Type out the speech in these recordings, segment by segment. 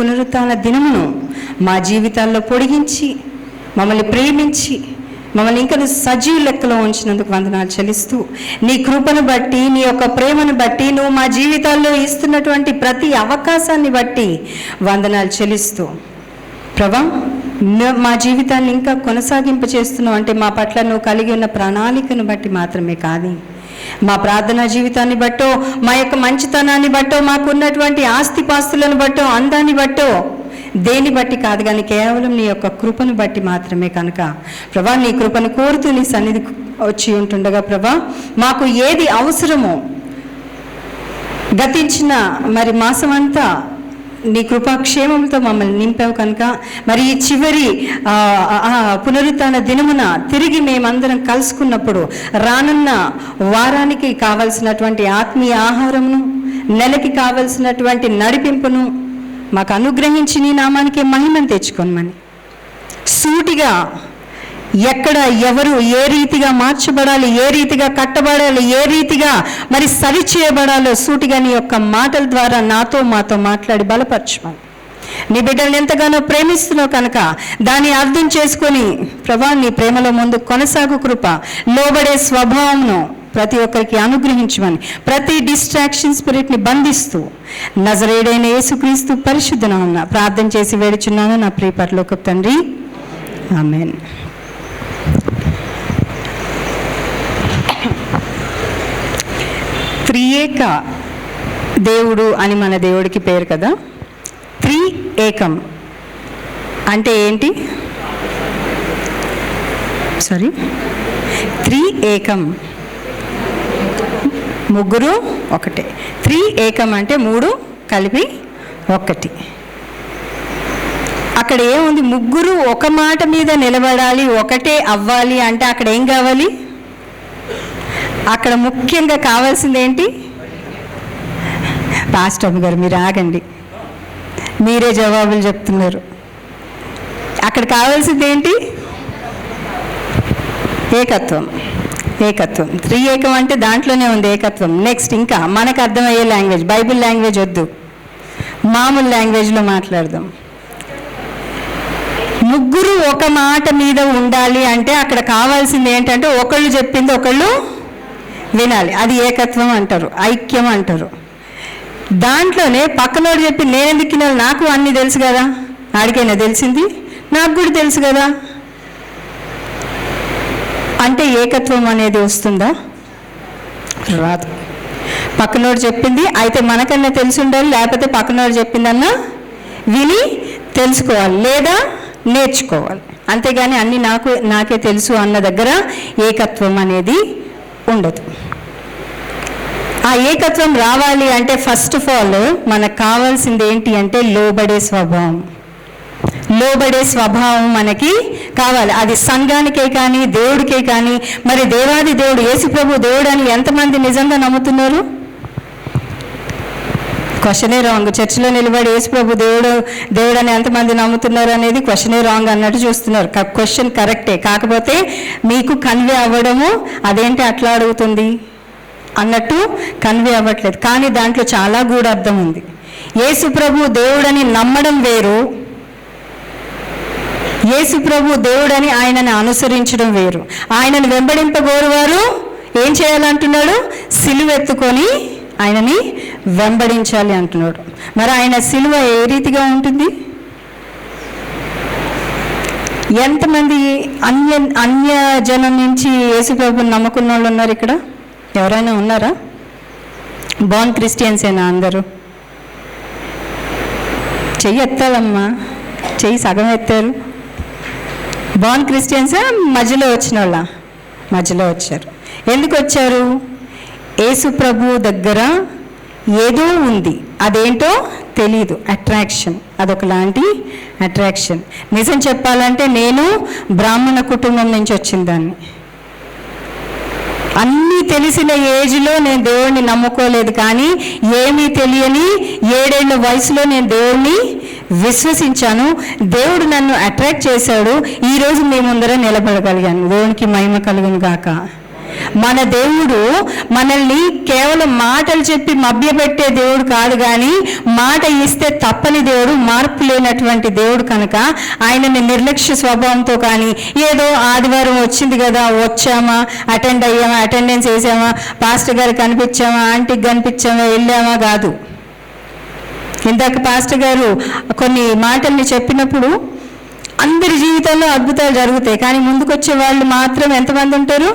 పునరుత్థాన దినమును మా జీవితాల్లో పొడిగించి మమ్మల్ని ప్రేమించి మమ్మల్ని ఇంకా సజీవ లెక్కలో ఉంచినందుకు వందనాలు చెల్లిస్తూ, నీ కృపను బట్టి, నీ యొక్క ప్రేమను బట్టి, నువ్వు మా జీవితాల్లో ఇస్తున్నటువంటి ప్రతి అవకాశాన్ని బట్టి వందనాలు చెల్లిస్తూ, ప్రభా మా జీవితాన్ని ఇంకా కొనసాగింప చేస్తున్నావు అంటే మా పట్ల నువ్వు కలిగి ఉన్న ప్రణాళికను బట్టి మాత్రమే కాదు, మా ప్రార్థనా జీవితాన్ని బట్టో, మా యొక్క మంచితనాన్ని బట్టో, మాకున్నటువంటి ఆస్తిపాస్తులను బట్టో, అందాన్ని బట్టో, దేని బట్టి కాదు కానీ కేవలం నీ యొక్క కృపను బట్టి మాత్రమే కనుక ప్రభా నీ కృపను కోరుతూ నీ సన్నిధి వచ్చి ఉంటుండగా ప్రభా మాకు ఏది అవసరమో గతించిన మరి మాసమంతా నీ కృపాక్షేమంతో మమ్మల్ని నింపావు కనుక మరి ఈ చివరి పునరుత్థాన దినమున తిరిగి మేమందరం కలుసుకున్నప్పుడు రానున్న వారానికి కావలసినటువంటి ఆత్మీయ ఆహారమును, నెలకి కావలసినటువంటి నడిపింపును మాకు అనుగ్రహించి నీ నామానికి మహిమను తెచ్చుకోమని, సూటిగా ఎక్కడ ఎవరు ఏ రీతిగా మార్చబడాలి, ఏ రీతిగా కట్టబడాలి, ఏ రీతిగా మరి సరిచేయబడాలో సూటిగా నీ యొక్క మాటల ద్వారా మాతో మాట్లాడి బలపరచమని, నీ బిడ్డల్ని ఎంతగానో ప్రేమిస్తున్నావు కనుక దాన్ని అర్థం చేసుకొని ప్రభా నీ ప్రేమలో ముందు కొనసాగు కృప, లోబడే స్వభావంను ప్రతి ఒక్కరికి అనుగ్రహించమని, ప్రతి డిస్ట్రాక్షన్ స్పిరిట్ని బంధిస్తూ నజరేయుడైన యేసుక్రీస్తు పరిశుద్ధ నామమున ప్రార్థన చేసి వేడుచున్నాను నా ప్రియ పరలోకపు తండ్రి, ఆమేన్. త్రియేక దేవుడు అని మన దేవుడికి పేరు కదా. త్రియేకం అంటే ఏంటి? త్రియేకం ముగ్గురు ఒకటే. త్రియేకం అంటే మూడు కలిపి ఒకటి. అక్కడ ఏముంది? ముగ్గురు ఒక మాట మీద నిలబడాలి, ఒకటే అవ్వాలి అంటే అక్కడ ఏం కావాలి? అక్కడ ముఖ్యంగా కావాల్సింది ఏంటి? పాస్టర్ గారు మీరు ఆగండి, మీరే జవాబులు చెప్తున్నారు. అక్కడ కావాల్సింది ఏంటి? ఏకత్వం. ఏకత్వం, త్రియేకం అంటే దాంట్లోనే ఉంది ఏకత్వం. నెక్స్ట్ ఇంకా మనకు అర్థమయ్యే లాంగ్వేజ్, బైబిల్ లాంగ్వేజ్ వద్దు, మామూలు లాంగ్వేజ్లో మాట్లాడదాం. ముగ్గురు ఒక మాట మీద ఉండాలి అంటే అక్కడ కావాల్సింది ఏంటంటే ఒకళ్ళు చెప్పింది ఒకళ్ళు వినాలి. అది ఏకత్వం అంటారు, ఐక్యం అంటారు. దాంట్లోనే పక్కనోడు చెప్పి నేనెందుకు వినాలి, నాకు అన్నీ తెలుసు కదా, ఆడికైనా తెలిసింది, నాకు కూడా తెలుసు కదా అంటే ఏకత్వం అనేది వస్తుందా? రాదు. పక్కనోడు చెప్పింది అయితే మనకన్నా తెలిసి ఉండాలి, లేకపోతే పక్కనోడు చెప్పిందన్నా విని తెలుసుకోవాలి లేదా నేర్చుకోవాలి. అంతేగాని అన్నీ నాకే తెలుసు అన్న దగ్గర ఏకత్వం అనేది ఉండదు. ఆ ఏకత్వం రావాలి అంటే ఫస్ట్ ఆఫ్ ఆల్ మనకు కావాల్సింది ఏంటి అంటే లోబడే స్వభావం. లోబడే స్వభావం మనకి కావాలి. అది సంఘానికే కానీ దేవుడికే కానీ. మరి దేవాది దేవుడు యేసుప్రభు దేవుడు అని ఎంతమంది నిజంగా నమ్ముతున్నారు? క్వశ్చనే రాంగ్. చర్చిలో నిలబడి యేసుప్రభు దేవుడు అని ఎంతమంది నమ్ముతున్నారు అనేది క్వశ్చనే రాంగ్ అన్నట్టు చూస్తున్నారు. క్వశ్చన్ కరెక్టే, కాకపోతే మీకు కన్వే అవ్వడము అదేంటి అట్లా అడుగుతుంది అన్నట్టు కన్వే అవ్వట్లేదు. కానీ దాంట్లో చాలా గూఢార్థం ఉంది. యేసుప్రభు దేవుడని నమ్మడం వేరు, యేసుప్రభు దేవుడని ఆయనని అనుసరించడం వేరు. ఆయనను వెంబడింపగోరువారు ఏం చేయాలంటున్నాడు? సిలువ ఎత్తుకొని ఆయనని వెంబడించాలి అంటున్నాడు. మరి ఆయన సిలువ ఏ రీతిగా ఉంటుంది? ఎంతమంది అన్య జనం నుంచి యేసుప్రభుని నమ్ముకున్న వాళ్ళు ఉన్నారు ఇక్కడ? ఎవరైనా ఉన్నారా? బాన్ క్రిస్టియన్సేనా అందరూ? చెయ్యి ఎత్తాలమ్మా, చెయ్యి సగం ఎత్తారు. బాన్ క్రిస్టియన్సా? మధ్యలో వచ్చిన వాళ్ళ? మధ్యలో వచ్చారు. ఎందుకు వచ్చారు? యేసు ప్రభు దగ్గర ఏదో ఉంది, అదేంటో తెలీదు. అట్రాక్షన్, అదొకలాంటి అట్రాక్షన్. నిజం చెప్పాలంటే నేను బ్రాహ్మణ కుటుంబం నుంచి వచ్చిన దాన్ని. అన్నీ తెలిసిన ఏజ్లో నేను దేవుడిని నమ్ముకోలేదు, కానీ ఏమీ తెలియని 7 ఏళ్ల వయసులో నేను దేవుడిని విశ్వసించాను. దేవుడు నన్ను అట్రాక్ట్ చేశాడు. ఈరోజు మీ ముందర నిలబడగలిగాను. దేవునికి మహిమ కలుగును గాక. మన దేవుడు మనల్ని కేవలం మాటలు చెప్పి మభ్యపెట్టే దేవుడు కాదు, కానీ మాట ఇస్తే తప్పని దేవుడు, మార్పు లేనటువంటి దేవుడు కనుక ఆయనని నిర్లక్ష్య స్వభావంతో కానీ ఏదో ఆదివారం వచ్చింది కదా వచ్చామా, అటెండ్ అయ్యామా, అటెండెన్స్ వేసామా, పాస్టర్ గారికి కనిపించామా, ఆంటీకి కనిపించామా, వెళ్ళామా కాదు. ఇందాక పాస్టర్ గారు కొన్ని మాటల్ని చెప్పినప్పుడు అందరి జీవితాల్లో అద్భుతాలు జరుగుతాయి, కానీ ముందుకొచ్చే వాళ్ళు మాత్రం ఎంతమంది ఉంటారు?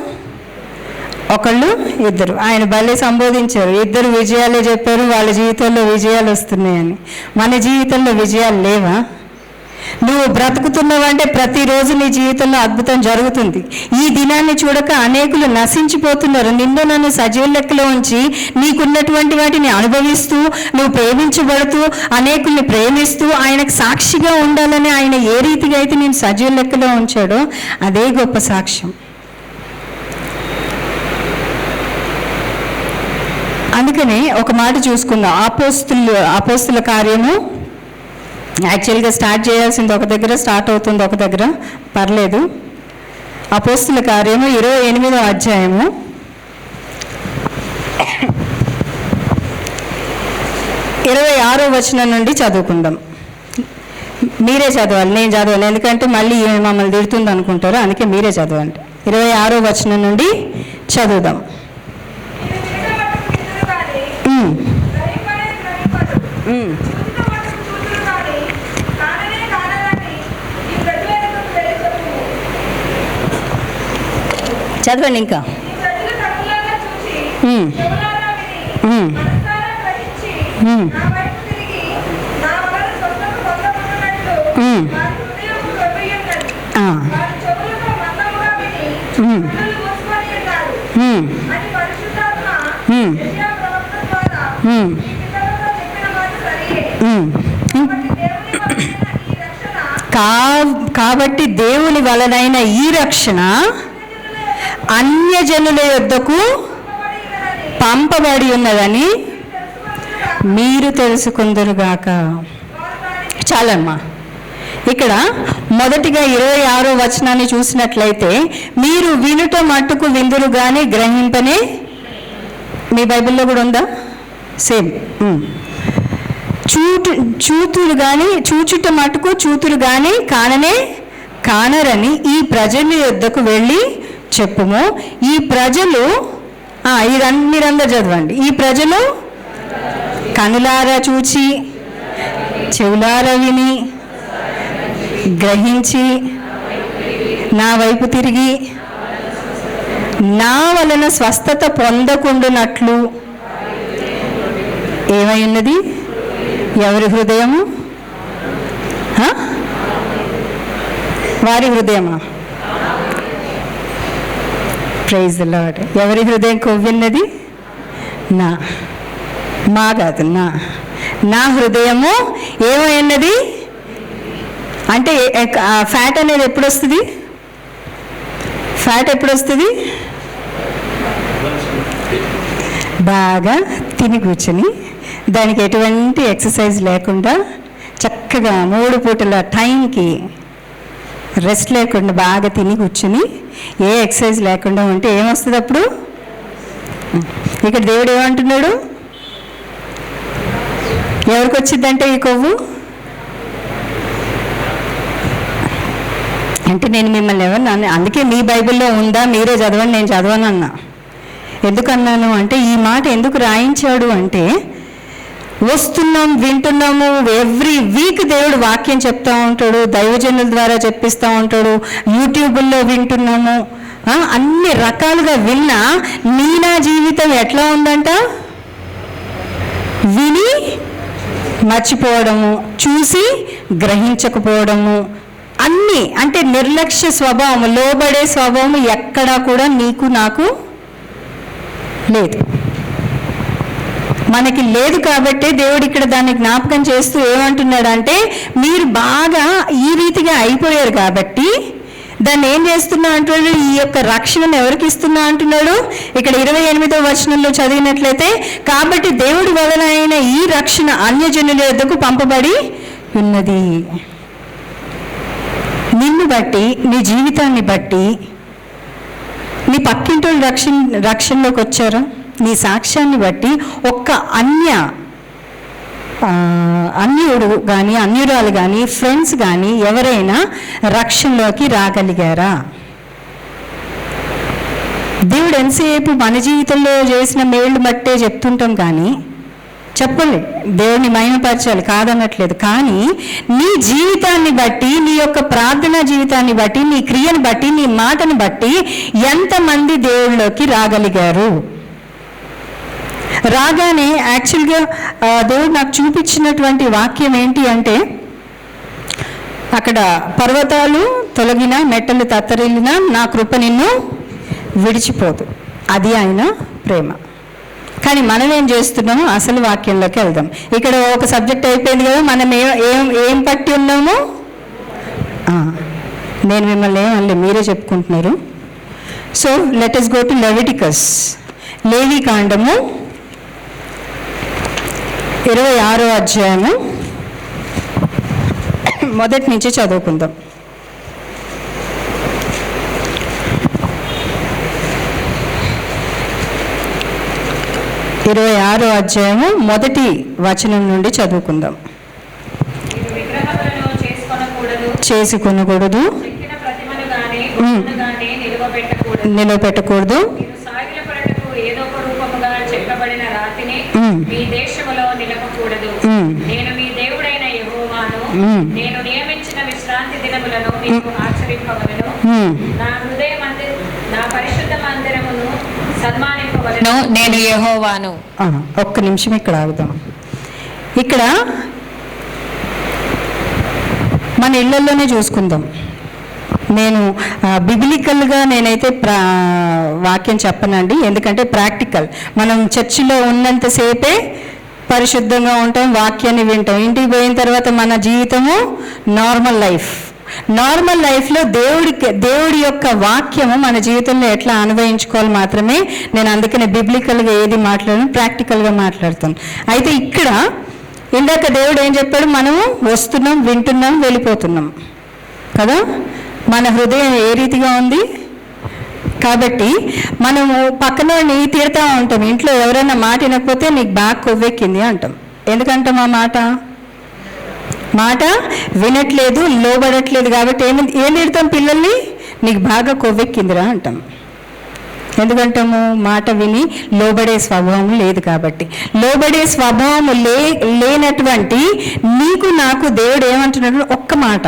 ఒకళ్ళు ఇద్దరు. ఆయన భలే సంబోధించారు, ఇద్దరు విజయాలే చెప్పారు, వాళ్ళ జీవితంలో విజయాలు వస్తున్నాయని. మన జీవితంలో విజయాలు లేవా? నువ్వు బ్రతుకుతున్నావంటే ప్రతిరోజు నీ జీవితంలో అద్భుతం జరుగుతుంది. ఈ దినాన్ని చూడక అనేకులు నశించిపోతున్నారు. నిన్ను నన్ను సజీవ లెక్కలో ఉంచి నీకున్నటువంటి వాటిని అనుభవిస్తూ, నువ్వు ప్రేమించబడుతూ, అనేకుల్ని ప్రేమిస్తూ ఆయనకు సాక్షిగా ఉండాలని ఆయన ఏ రీతిగా అయితే నేను సజీవ లెక్కలో ఉంచాడో అదే గొప్ప సాక్ష్యం. అందుకనే ఒక మాట చూసుకుందాం. అపోస్తుల కార్యము యాక్చువల్గా స్టార్ట్ చేయాల్సింది ఒక దగ్గర, స్టార్ట్ అవుతుంది ఒక దగ్గర, పర్లేదు. అపోస్తుల కార్యము 28వ అధ్యాయము 26వ వచనం నుండి చదువుకుందాం. మీరే చదవాలి, నేను చదవాలి, ఎందుకంటే మళ్ళీ మమ్మల్ని తిడుతుంది అనుకుంటారు, అందుకే మీరే చదవండి. 26వ వచనం నుండి చదువుదాం. చదవండి ఇంకా. కాబట్టి దేవుని వలనైన ఈ రక్షణ అన్యజనుల యొద్దకు పంపబడి ఉన్నదని మీరు తెలుసుకుందురుగాక. చాలమ్మా. ఇక్కడ మొదటిగా 26వ వచనాన్ని చూసినట్లయితే, మీరు వినుట మట్టుకు విందురు కానీ గ్రహింపనే. మీ బైబిల్లో కూడా ఉందా? సేమ్. చూతురు కానీ, చూచుట మట్టుకు చూతురు కానీ కాననే కానరని ఈ ప్రజల యొద్దకు వెళ్ళి చెప్పుము. ఈ ప్రజలు మీరందరూ చదవండి. ఈ ప్రజలు కనులారా చూచి, చెవులారా విని, గ్రహించి, నా వైపు తిరిగి నా వలన స్వస్థత పొందకుండునట్లు ఏమై ఉన్నది? ఎవరి హృదయము? వారి హృదయమా? Praise the Lord. ఎవరి హృదయం కొవ్విన్నది? మా కాదు, నా హృదయము ఏమైనది అంటే, ఫ్యాట్ అనేది ఎప్పుడు వస్తుంది? ఫ్యాట్ ఎప్పుడు వస్తుంది? బాగా తిని కూర్చొని, దానికి ఎటువంటి ఎక్సర్సైజ్ లేకుండా చక్కగా 3 పూటల టైంకి రెస్ట్ లేకుండా బాగా తిని కూర్చుని ఏ ఎక్సర్సైజ్ లేకుండా ఉంటే ఏమొస్తుంది అప్పుడు? ఇక్కడ దేవుడు ఏమంటున్నాడు? ఎవరికి వచ్చిందంటే ఈ కొవ్వు అంటే, నేను మిమ్మల్ని ఎవరు, అందుకే మీ బైబిల్లో ఉందా, మీరే చదవండి, నేను చదవను అన్నా. ఎందుకన్నాను అంటే, ఈ మాట ఎందుకు రాయించాడు అంటే, వస్తున్నాం, వింటున్నాము, ఎవ్రీ వీక్ దేవుడు వాక్యం చెప్తూ ఉంటాడు, దైవజనుల ద్వారా చెప్పిస్తూ ఉంటాడు, యూట్యూబ్లో వింటున్నాము, అన్ని రకాలుగా విన్నా నా జీవితం ఎట్లా ఉందంట? విని మర్చిపోవడము, చూసి గ్రహించకపోవడము, అన్నీ అంటే నిర్లక్ష్య స్వభావం, లోబడే స్వభావం ఎక్కడా కూడా నీకు నాకు లేదు. మనకి లేదు కాబట్టి దేవుడు ఇక్కడ దాన్ని జ్ఞాపకం చేస్తూ ఏమంటున్నాడు అంటే, మీరు బాగా ఈ రీతిగా అయిపోయారు కాబట్టి దాన్ని ఏం చేస్తున్నా అంటున్నాడు? ఈ యొక్క రక్షణను ఎవరికి ఇస్తున్నా అంటున్నాడు? ఇక్కడ 28వ వచనంలో చదివినట్లయితే, కాబట్టి దేవుడి వలన అయిన ఈ రక్షణ అన్యజనుల యొద్దకు పంపబడి ఉన్నది. నిన్ను బట్టి, నీ జీవితాన్ని బట్టి, నీ పక్కింటి రక్షణలోకి వచ్చారా? నీ సాక్ష్యాన్ని బట్టి ఒక్క అన్యుడు కానీ అన్యురాలు కానీ ఫ్రెండ్స్ కానీ ఎవరైనా రక్షణలోకి రాగలిగారా? దేవుడు ఎంతసేపు మన జీవితంలో చేసిన మేళ్ళు బట్టే చెప్తుంటాం కానీ చెప్పలే, దేవుడిని మహిమపరచాలి కాదనట్లేదు. కానీ నీ జీవితాన్ని బట్టి, నీ యొక్క ప్రార్థనా జీవితాన్ని బట్టి, నీ క్రియను బట్టి, నీ మాటను బట్టి ఎంతమంది దేవుళ్ళలోకి రాగలిగారు? రాగానే యాక్చువల్గా దేవుడు నాకు చూపించినటువంటి వాక్యం ఏంటి అంటే, అక్కడ పర్వతాలు తొలగిన, మెట్టలు తత్తరిల్లిన నా కృప నిన్ను విడిచిపోదు. అది ఆయన ప్రేమ. కానీ మనం ఏం చేస్తున్నాము? అసలు వాక్యంలోకి వెళ్దాం. ఇక్కడ ఒక సబ్జెక్ట్ అయిపోయింది కదా, మనం ఏం పట్టి ఉన్నాము? నేను మిమ్మల్ని ఏమనలే, మీరే చెప్పుకుంటున్నారు. So let us go to Leviticus. లేవి కాండము 26వ అధ్యాయము మొదటి నుంచి చదువుకుందాం. 26వ అధ్యాయము మొదటి వచనం నుండి చదువుకుందాం. చేసుకొనకూడదు, నిలవబెట్టకూడదు, నేను మీ దేవుడైన యెహోవాను. నేను నియమించిన విశ్రాంతి దినములను మీకు ఆచరింపవలెను. నా పరిశుద్ధ మందిరమును సన్మానింపవలెను. నేను యెహోవాను. ఒక్క నిమిషం ఇక్కడ ఆగుదాం. ఇక్కడ మన ఇళ్లలోనే చూసుకుందాం. నేను బిబిలికల్గా నేనైతే వాక్యం చెప్పనండి, ఎందుకంటే ప్రాక్టికల్. మనం చర్చిలో ఉన్నంతసేపే పరిశుద్ధంగా ఉంటాం, వాక్యాన్ని వింటాం. ఇంటికి పోయిన తర్వాత మన జీవితము నార్మల్ లైఫ్లో దేవుడి యొక్క వాక్యము మన జీవితంలో ఎట్లా అనుభవించుకోవాలి మాత్రమే నేను అందుకనే బిబ్లికల్గా ఏది మాట్లాడను, ప్రాక్టికల్గా మాట్లాడుతాను. అయితే ఇక్కడ ఇందాక దేవుడు ఏం చెప్పాడు? మనము వస్తున్నాం, వింటున్నాం, వెళ్ళిపోతున్నాం కదా. మన హృదయం ఏ రీతిగా ఉంది? కాబట్టి మనము పక్కనోడిని తిడతా ఉంటాం. ఇంట్లో ఎవరైనా మాట వినకపోతే నీకు బాగా కొవ్వెక్కింది అంటాం. ఎందుకంటాం? ఆ మాట వినట్లేదు, లోబడట్లేదు కాబట్టి ఏం తిడతాం? పిల్లల్ని నీకు బాగా కొవ్వెక్కిందిరా అంటాం. ఎందుకంటాము? మాట విని లోబడే స్వభావం లేదు కాబట్టి. లోబడే స్వభావం లేనటువంటి నీకు నాకు దేవుడు ఏమంటున్నాడు? ఒక్క మాట,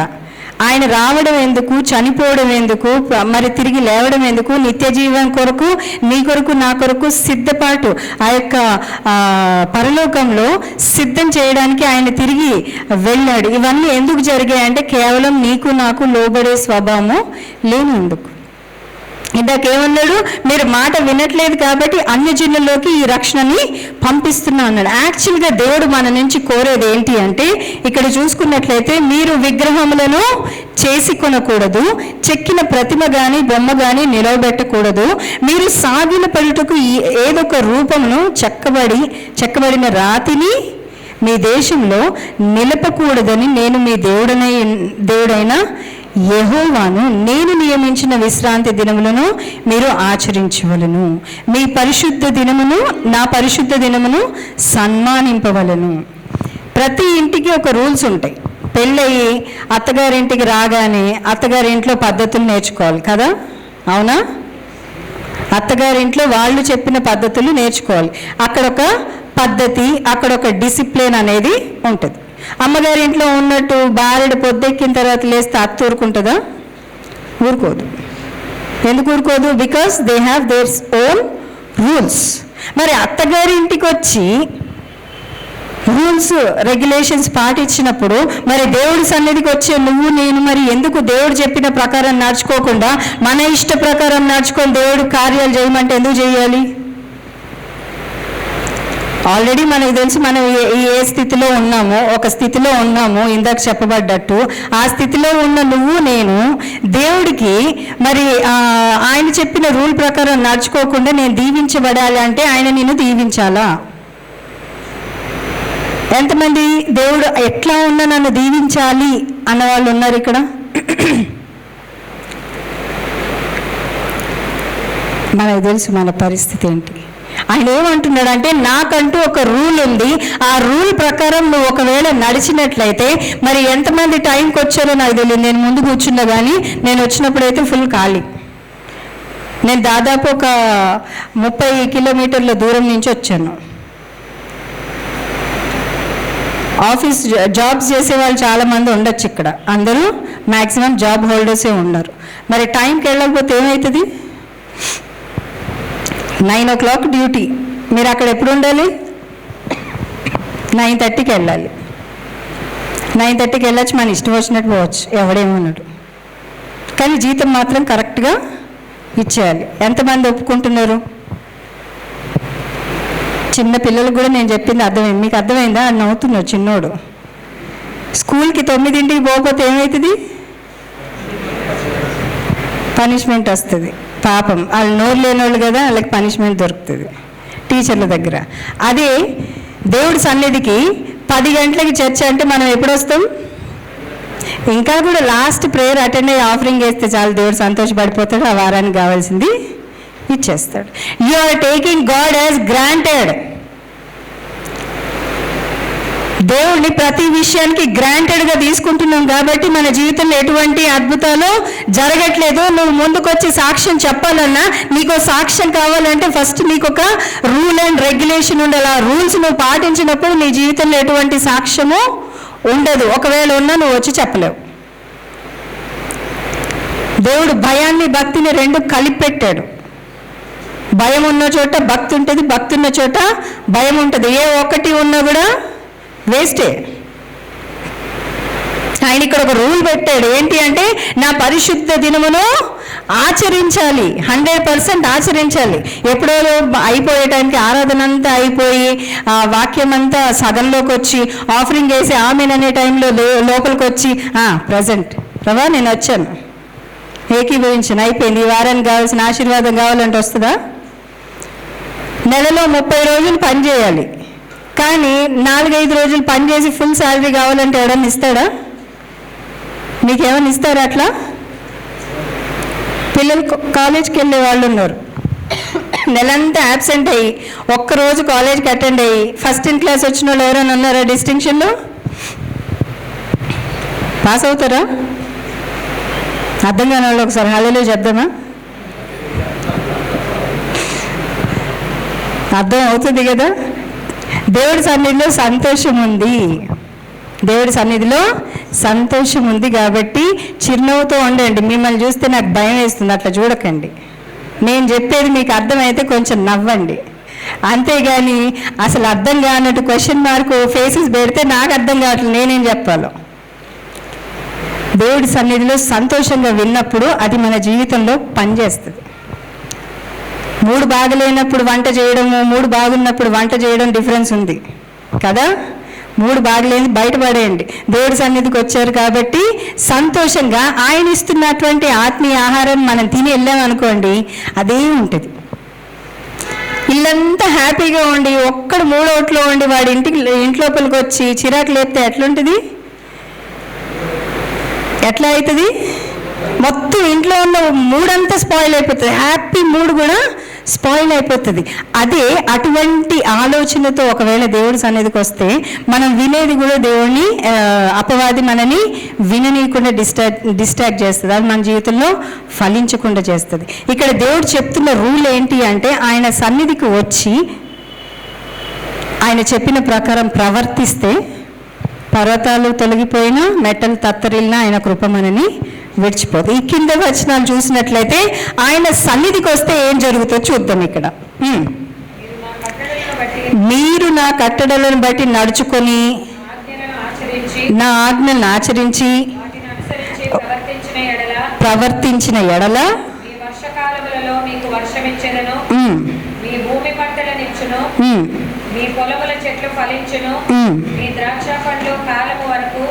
ఆయన రావడం ఎందుకు, చనిపోవడం ఎందుకు, మరి తిరిగి లేవడం ఎందుకు, నిత్య జీవం కొరకు, నీ కొరకు నా కొరకు సిద్ధపాటు ఆ యొక్క పరలోకంలో సిద్ధం చేయడానికి ఆయన తిరిగి వెళ్ళాడు. ఇవన్నీ ఎందుకు జరిగాయంటే కేవలం నీకు నాకు లోబడే స్వభావం లేనందుకు. ఇందాకేమన్నాడు? మీరు మాట వినట్లేదు కాబట్టి అన్యజనుల్లోకి ఈ రక్షణని పంపిస్తున్నా అన్నాడు. యాక్చువల్గా దేవుడు మన నుంచి కోరేది ఏంటి అంటే, ఇక్కడ చూసుకున్నట్లయితే మీరు విగ్రహములను చేసి కొనకూడదు, చెక్కిన ప్రతిమ కానీ బొమ్మ కానీ నిలవబెట్టకూడదు, మీరు సాగిన పడుటకు ఏదొక రూపమును చెక్కబడిన రాతిని మీ దేశంలో నిలపకూడదని నేను మీ దేవుడైన యెహోవాను. నేను నియమించిన విశ్రాంతి దినములను మీరు ఆచరించవలను. మీ పరిశుద్ధ దినమును, నా పరిశుద్ధ దినమును సన్మానింపవలను. ప్రతి ఇంటికి ఒక రూల్స్ ఉంటాయి. పెళ్ళయి అత్తగారింటికి రాగానే అత్తగారింట్లో పద్ధతులు నేర్చుకోవాలి కదా, అవునా? అత్తగారింట్లో వాళ్ళు చెప్పిన పద్ధతులు నేర్చుకోవాలి. అక్కడ ఒక పద్ధతి, అక్కడ ఒక డిసిప్లిన్ అనేది ఉంటుంది. అమ్మగారి ఇంట్లో ఉన్నట్టు భార్యడు పొద్దెక్కిన తర్వాత లేస్తే అత్త ఊరుకుంటుందా? ఊరుకోదు. ఎందుకు ఊరుకోదు? Because they have their own rules. మరి అత్తగారి ఇంటికి వచ్చి రూల్స్ రెగ్యులేషన్స్ పాటించినప్పుడు మరి దేవుడి సన్నిధికి వచ్చే నువ్వు నేను మరి ఎందుకు దేవుడు చెప్పిన ప్రకారం నడుచుకోకుండా మన ఇష్ట ప్రకారం నడుచుకొని దేవుడు కార్యాలు చేయమంటే ఎందుకు చేయాలి? ఆల్రెడీ మనకు తెలుసు మనం ఏ స్థితిలో ఉన్నామో, ఒక స్థితిలో ఉన్నాము ఇందాక చెప్పబడ్డట్టు. ఆ స్థితిలో ఉన్న నువ్వు నేను దేవుడికి మరి ఆయన చెప్పిన రూల్ ప్రకారం నడుచుకోకుండా నేను దీవించబడాలి అంటే ఆయన నిన్ను దీవించాలా? ఎంతమంది దేవుడు ఎట్లా ఉన్నా నన్ను దీవించాలి అన్న వాళ్ళు ఉన్నారు ఇక్కడ? మనకు తెలుసు మన పరిస్థితి ఏంటి. ఆయన ఏమంటున్నాడు అంటే, నాకంటూ ఒక రూల్ ఉంది, ఆ రూల్ ప్రకారం నువ్వు ఒకవేళ నడిచినట్లయితే, మరి ఎంతమంది టైంకి వచ్చారో నాకు తెలియదు, నేను ముందు కూర్చున్నా కానీ నేను వచ్చినప్పుడైతే ఫుల్ ఖాళీ. నేను దాదాపు ఒక 30 కిలోమీటర్ల దూరం నుంచి వచ్చాను. ఆఫీస్ జాబ్స్ చేసే వాళ్ళు చాలామంది ఉండొచ్చు ఇక్కడ, అందరూ మ్యాక్సిమం జాబ్ హోల్డర్సే ఉన్నారు. మరి టైంకి వెళ్ళకపోతే ఏమవుతుంది? 9 o'clock డ్యూటీ, మీరు అక్కడ ఎప్పుడు ఉండాలి? 9:30కి వెళ్ళాలి. 9:30కి వెళ్ళొచ్చు, మన ఇష్టం వచ్చినట్టు పోవచ్చు, ఎవడేమన్నాడు. కానీ జీతం మాత్రం కరెక్ట్గా ఇచ్చేయాలి. ఎంతమంది ఒప్పుకుంటున్నారు? చిన్న పిల్లలకు కూడా నేను చెప్పింది అర్థమైంది. మీకు అర్థమైందా అని నవ్వుతున్నాడు చిన్నోడు. స్కూల్కి 9ంటికి పోకపోతే ఏమవుతుంది? పనిష్మెంట్ వస్తుంది. పాపం వాళ్ళు నోరు లేని వాళ్ళు కదా, వాళ్ళకి పనిష్మెంట్ దొరుకుతుంది టీచర్ల దగ్గర. అదే దేవుడి సన్నిధికి 10 గంటలకి చర్చ అంటే మనం ఎప్పుడు వస్తాం? ఇంకా కూడా లాస్ట్ ప్రేయర్ అటెండ్ అయ్యి ఆఫరింగ్ వేస్తే చాలు, దేవుడు సంతోషపడిపోతాడు, ఆ వారానికి కావాల్సింది ఇచ్చేస్తాడు. You are taking God as granted. దేవుడిని ప్రతి విషయానికి గ్రాంటెడ్గా తీసుకుంటున్నాం కాబట్టి మన జీవితంలో ఎటువంటి అద్భుతాలు జరగట్లేదు. నువ్వు ముందుకొచ్చి సాక్ష్యం చెప్పాలన్నా, నీకు సాక్ష్యం కావాలంటే ఫస్ట్ నీకు ఒక రూల్ అండ్ రెగ్యులేషన్ ఉండాలి. ఆ రూల్స్ నువ్వు పాటించినప్పుడు నీ జీవితంలో ఎటువంటి సాక్ష్యము ఉండదు. ఒకవేళ ఉన్నా నువ్వు వచ్చి చెప్పలేవు. దేవుడు భయాన్ని భక్తిని రెండు కలిపి పెట్టాడు. భయం ఉన్న చోట భక్తి ఉంటుంది, భక్తి ఉన్న చోట భయం ఉంటుంది. ఏ ఒక్కటి ఉన్నా కూడా వేస్టే. ఆయన ఇక్కడ ఒక రూల్ పెట్టాడు. ఏంటి అంటే, నా పరిశుద్ధ దినమును ఆచరించాలి, 100% ఆచరించాలి. ఎప్పుడో అయిపోయేటానికి ఆరాధన అంతా అయిపోయి వాక్యం అంతా సగంలోకి వచ్చి ఆఫరింగ్ వేసి ఆమెన్ అనే టైంలో లోపలికి వచ్చి ప్రజెంట్ ప్రభా నేను వచ్చాను, ఏకీభవించాను, అయిపోయింది, ఈ వారానికి కావాల్సిన ఆశీర్వాదం కావాలంటే వస్తుందా? నెలలో 30 రోజులు పని చేయాలి, కానీ 4-5 రోజులు పని చేసి ఫుల్ శాలరీ కావాలంటే ఎవడన్నా ఇస్తాడా? మీకేమైనా ఇస్తారా అట్లా? పిల్లలు కాలేజ్కి వెళ్ళే వాళ్ళు ఉన్నారు, నెలంతా యాబ్సెంట్ అయ్యి ఒక్కరోజు కాలేజ్కి అటెండ్ అయ్యి ఫస్ట్ ఇన్ క్లాస్ వచ్చిన వాళ్ళు ఎవరైనా ఉన్నారా? డిస్టింక్షన్లో పాస్ అవుతారా? అర్థం కాని వాళ్ళు ఒకసారి హల్లెలూయా చెప్దామా? అర్థం అవుతుంది కదా. దేవుడి సన్నిధిలో సంతోషం ఉంది, దేవుడి సన్నిధిలో సంతోషం ఉంది కాబట్టి చిరునవ్వుతో ఉండండి. మిమ్మల్ని చూస్తే నాకు భయం వేస్తుంది, అట్లా చూడకండి. నేను చెప్పేది మీకు అర్థమైతే కొంచెం నవ్వండి, అంతేగాని అసలు అర్థం కానట్టు క్వశ్చన్ మార్క్ ఫేసెస్ పెడితే నాకు అర్థం కావట్లేదు నేనేం చెప్పాలో. దేవుడి సన్నిధిలో సంతోషంగా విన్నప్పుడు అది మన జీవితంలో పనిచేస్తుంది. 3 బాగలేనప్పుడు వంట చేయడము, 3 బాగున్నప్పుడు వంట చేయడం డిఫరెన్స్ ఉంది కదా. 3 బాగలేని బయటపడేయండి. దేవుడి సన్నిధికి వచ్చారు కాబట్టి సంతోషంగా ఆయన ఇస్తున్నటువంటి ఆత్మీయ ఆహారం మనం తిని వెళ్ళామనుకోండి, అదే ఉంటుంది. ఇల్లంతా హ్యాపీగా ఉండి ఒక్కడు మూడోట్లో ఉండి వాడి ఇంట్లోపలికి వచ్చి చిరాకు లేపితే ఎట్లుంటుంది? ఎట్లా అవుతుంది? మొత్తం ఇంట్లో ఉన్న మూడంతా స్పాయిల్ అయిపోతుంది, హ్యాపీ మూడ్ కూడా స్పాయిల్ అయిపోతుంది. అదే అటువంటి ఆలోచనతో ఒకవేళ దేవుడి సన్నిధికి వస్తే మనం వినేది కూడా దేవుడిని అపవాది మనని విననీయకుండా డిస్ట్రాక్ట్ చేస్తుంది, అది మన జీవితంలో ఫలించకుండా చేస్తుంది. ఇక్కడ దేవుడు చెప్తున్న రూల్ ఏంటి అంటే, ఆయన సన్నిధికి వచ్చి ఆయన చెప్పిన ప్రకారం ప్రవర్తిస్తే పర్వతాలు తొలగిపోయినా మెట్టలు తత్తరిల్లినా ఆయన కృప మనని విడిచిపోదు. ఈ కింద వచనాలు చూసినట్లయితే ఆయన సన్నిధికి వస్తే ఏం జరుగుతుందో చూద్దాం. ఇక్కడ మీరు నా కట్టడలను బట్టి నడుచుకొని నా ఆజ్ఞలను ఆచరించి ప్రవర్తించిన ఎడల మీకు వర్షమిచ్చెదను, మీ భూమి పంటలనిచ్చును, మీ పొలముల చెట్లు ఫలించును, మీ ద్రాక్ష పండ్లు కాలము వరకు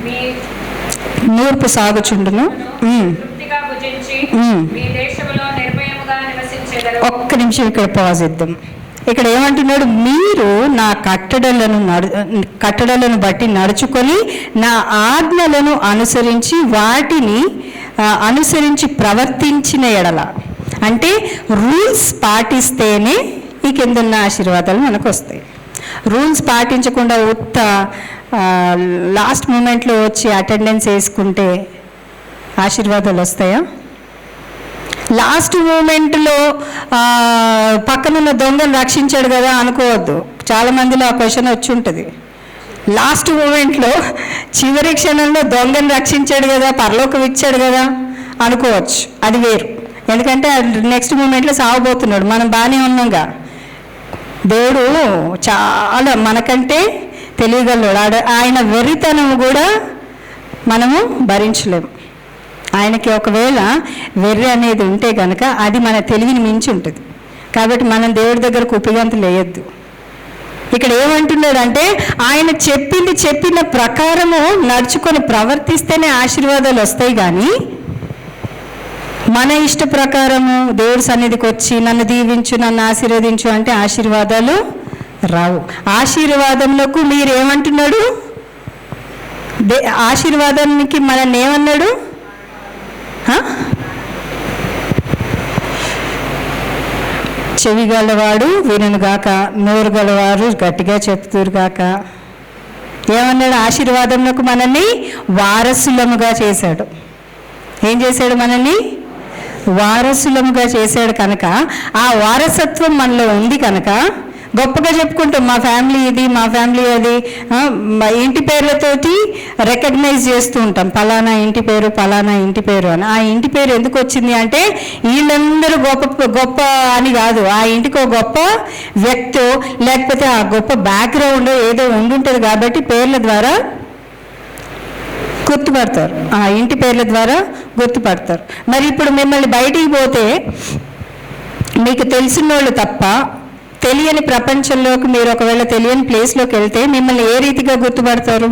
మీ నూర్పు సాగుచుండును, తృప్తిగా భుజించి మీ దేశంలో నిర్భయముగా నివసించెదరు. ఒక్క నిమిషం ఇక్కడ పాజ్ ఇద్దాం. ఇక్కడ ఏమంటున్నాడు? మీరు నా కట్టడలను బట్టి నడుచుకొని నా ఆజ్ఞలను అనుసరించి వాటిని అనుసరించి ప్రవర్తించిన ఎడల అంటే రూల్స్ పాటిస్తేనే ఈ కింద ఉన్న ఆశీర్వాదాలు మనకు వస్తాయి. రూల్స్ పాటించకుండా ఉత్త లాస్ట్ మూమెంట్లో వచ్చి అటెండెన్స్ వేసుకుంటే ఆశీర్వాదాలు వస్తాయా? లాస్ట్ మూమెంట్లో పక్కనున్న దొంగను రక్షించాడు కదా అనుకోవద్దు. చాలామందిలో ఆ క్వశ్చన్ వచ్చి ఉంటుంది. లాస్ట్ మూమెంట్లో చివరి క్షణంలో దొంగను రక్షించాడు కదా, పరలోకం ఇచ్చాడు కదా అనుకోవచ్చు. అది వేరు. ఎందుకంటే నెక్స్ట్ మూమెంట్లో సావబోతున్నాడు, మనం బాగానే ఉన్నాంగా. దేవుడు చాలా మనకంటే తెలియగలడు. ఆయన వెర్రితనం కూడా మనము భరించలేము. ఆయనకి ఒకవేళ వెర్రి అనేది ఉంటే కనుక అది మన తెలివిని మించి ఉంటుంది. కాబట్టి మనం దేవుడి దగ్గర కుప్పిగంతులు వేయొద్దు. ఇక్కడ ఏమంటున్నాడంటే ఆయన చెప్పిన ప్రకారము నడుచుకొని ప్రవర్తిస్తేనే ఆశీర్వాదాలు వస్తాయి. కానీ మన ఇష్ట ప్రకారము దేవుడి సన్నిధికి వచ్చి నన్ను దీవించు, నన్ను ఆశీర్వదించు అంటే ఆశీర్వాదాలు రావు. ఆశీర్వాదంలోకి మీరు ఏమంటున్నాడు? ఆశీర్వాదానికి మనల్ని ఏమన్నాడు? చెవి గలవాడు వినుగాక, నోరు గలవారు గట్టిగా చెప్తురుగాక. ఏమన్నాడు? ఆశీర్వాదంలోకి మనల్ని వారసులముగా చేశాడు. ఏం చేశాడు? మనల్ని వారసులముగా చేశాడు. కనుక ఆ వారసత్వం మనలో ఉంది కనుక గొప్పగా చెప్పుకుంటాం, మా ఫ్యామిలీ ఇది, మా ఫ్యామిలీ అది. ఇంటి పేర్లతోటి రికగ్నైజ్ చేస్తూ ఉంటాం, పలానా ఇంటి పేరు, పలానా ఇంటి పేరు అని. ఆ ఇంటి పేరు ఎందుకు వచ్చింది అంటే వీళ్ళందరూ గొప్ప అని కాదు, ఆ ఇంటికి ఒక గొప్ప వ్యక్తి లేకపోతే ఆ గొప్ప బ్యాక్గ్రౌండ్ ఏదో ఉండుంటుంది కాబట్టి పేర్ల ద్వారా గుర్తుపడతారు. ఆ ఇంటి పేర్ల ద్వారా గుర్తుపడతారు. మరి ఇప్పుడు మిమ్మల్ని బయటికి పోతే మీకు తెలిసిన వాళ్ళు తప్ప తెలియని ప్రపంచంలోకి మీరు ఒకవేళ తెలియని ప్లేస్లోకి వెళ్తే మిమ్మల్ని ఏ రీతిగా గుర్తుపడతారు?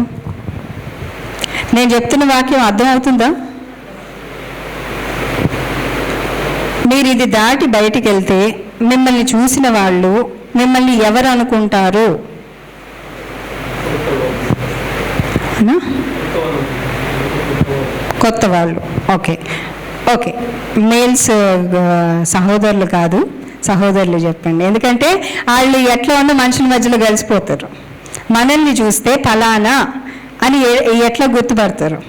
నేను చెప్తున్న వాక్యం అర్థమవుతుందా? మీరు ఇది దాటి బయటికి వెళ్తే మిమ్మల్ని చూసిన వాళ్ళు మిమ్మల్ని ఎవరు అనుకుంటారు? కొత్త వాళ్ళు. ఓకే, మేల్స్ సహోదరులు కాదు, సహోదరులు చెప్పండి. ఎందుకంటే వాళ్ళు ఎట్లా ఉన్న మనుషుల మధ్యలో కలిసిపోతారు. మనల్ని చూస్తే ఫలానా అని ఎట్లా గుర్తుపడతారు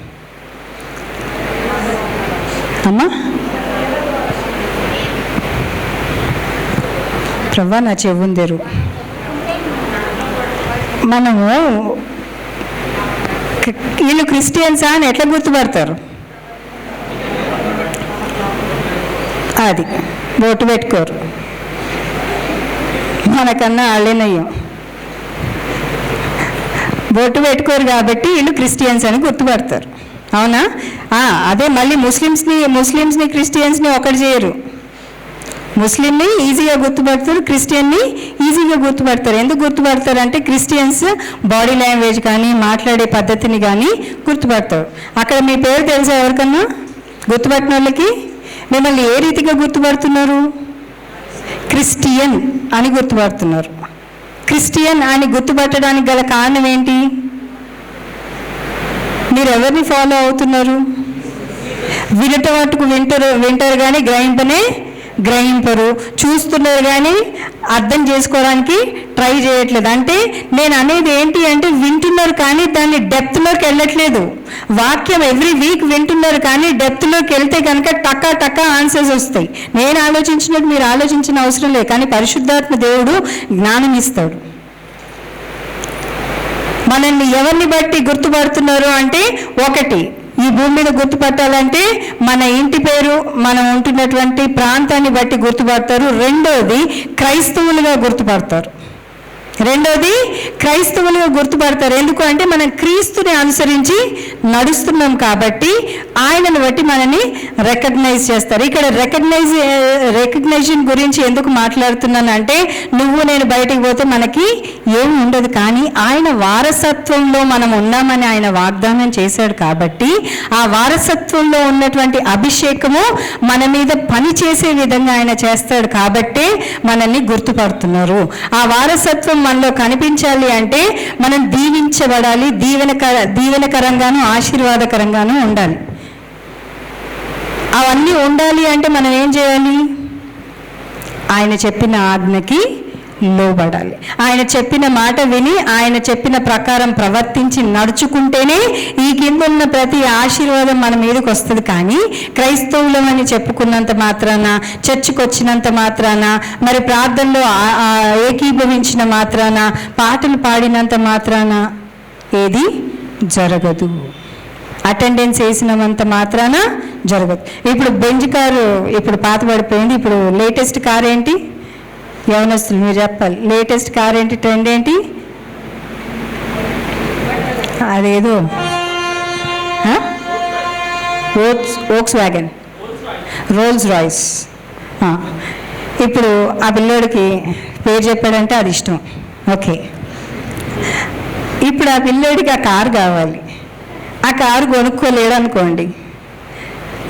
అమ్మా? ప్రభా నా చెవుందరు. మనము వీళ్ళు క్రిస్టియన్సా అని ఎట్లా గుర్తుపడతారు? అది బొట్టు పెట్టుకోరు, మనకన్నా వాళ్ళేనయ్యం. బొట్టు పెట్టుకోరు కాబట్టి వీళ్ళు క్రిస్టియన్స్ అని గుర్తుపడతారు. అవునా? అదే మళ్ళీ ముస్లిమ్స్ని క్రిస్టియన్స్ని ఒకటి చేయరు. ముస్లింని ఈజీగా గుర్తుపడతారు, క్రిస్టియన్ని ఈజీగా గుర్తుపడతారు. ఎందుకు గుర్తుపడతారు అంటే క్రిస్టియన్స్ బాడీ లాంగ్వేజ్ కానీ మాట్లాడే పద్ధతిని కానీ గుర్తుపడతారు. అక్కడ మీ పేరు తెలుసా ఎవరికన్నా? గుర్తుపట్టిన వాళ్ళకి మిమ్మల్ని ఏ రీతిగా గుర్తుపడుతున్నారు? క్రిస్టియన్ అని గుర్తుపడుతున్నారు. క్రిస్టియన్ అని గుర్తుపట్టడానికి గల కారణం ఏంటి? మీరు ఎవరిని ఫాలో అవుతున్నారు? వినటం మట్టుకు వింటారు కానీ గ్రహింపరు. చూస్తున్నారు కానీ అర్థం చేసుకోవడానికి ట్రై చేయట్లేదు. అంటే నేను అనేది ఏంటి అంటే వింటున్నారు కానీ దాన్ని డెప్త్లోకి వెళ్ళట్లేదు. వాక్యం ఎవ్రీ వీక్ వింటున్నారు కానీ డెప్త్లోకి వెళ్తే కనుక టక్కా ఆన్సర్స్ వస్తాయి. నేను ఆలోచించినట్టు మీరు ఆలోచించిన అవసరం లేదు, కానీ పరిశుద్ధాత్మ దేవుడు జ్ఞానం ఇస్తాడు. మనల్ని ఎవరిని బట్టి గుర్తుపడుతున్నారు అంటే, ఒకటి ఈ భూమి మీద గుర్తుపట్టాలంటే మన ఇంటి పేరు, మనం ఉంటున్నటువంటి ప్రాంతాన్ని బట్టి గుర్తుపడతారు. రెండోది క్రైస్తవులుగా గుర్తుపడతారు. ఎందుకు అంటే మనం క్రీస్తుని అనుసరించి నడుస్తున్నాం కాబట్టి ఆయనను బట్టి మనని రికగ్నైజ్ చేస్తారు. ఇక్కడ రికగ్నైజేషన్ గురించి ఎందుకు మాట్లాడుతున్నాను అంటే, నువ్వు నేను బయటికి పోతే మనకి ఏమి ఉండదు, కానీ ఆయన వారసత్వంలో మనం ఉన్నామని ఆయన వాగ్దానం చేశాడు కాబట్టి ఆ వారసత్వంలో ఉన్నటువంటి అభిషేకము మన మీద పని చేసే విధంగా ఆయన చేస్తాడు కాబట్టే మనల్ని గుర్తుపడుతున్నారు. ఆ వారసత్వం మనలో కనిపించాలి అంటే మనం దీవించబడాలి, దీవెనకరంగాను ఆశీర్వాదకరంగాను ఉండాలి. అవన్నీ ఉండాలి అంటే మనం ఏం చేయాలి? ఆయన చెప్పిన ఆజ్ఞకి లోబడాలి. ఆయన చెప్పిన మాట విని ఆయన చెప్పిన ప్రకారం ప్రవర్తించి నడుచుకుంటేనే ఈ కింద ఉన్న ప్రతి ఆశీర్వాదం మన మీదకి వస్తుంది. కానీ క్రైస్తవులం అని చెప్పుకున్నంత మాత్రాన, చర్చికి వచ్చినంత మాత్రాన, మరి ప్రార్థనలో ఏకీభవించిన మాత్రాన, పాటలు పాడినంత మాత్రాన ఏది జరగదు. అటెండెన్స్ వేసినంత మాత్రాన జరగదు. ఇప్పుడు బెంజ్ కారు ఇప్పుడు పాత పడిపోయింది. ఇప్పుడు లేటెస్ట్ కార్ ఏంటి? యవనస్తులు మీరు చెప్పాలి. లేటెస్ట్ కార్ ఏంటి? ట్రెండ్ ఏంటి? అదేదో వోక్స్ వ్యాగన్, రోల్స్ రాయ్స్. ఇప్పుడు ఆ పిల్లోడికి పేరు చెప్పాడంటే అది ఇష్టం. ఓకే, ఇప్పుడు ఆ పిల్లోడికి ఆ కారు కావాలి. ఆ కారు కొనుక్కోలేడు అనుకోండి,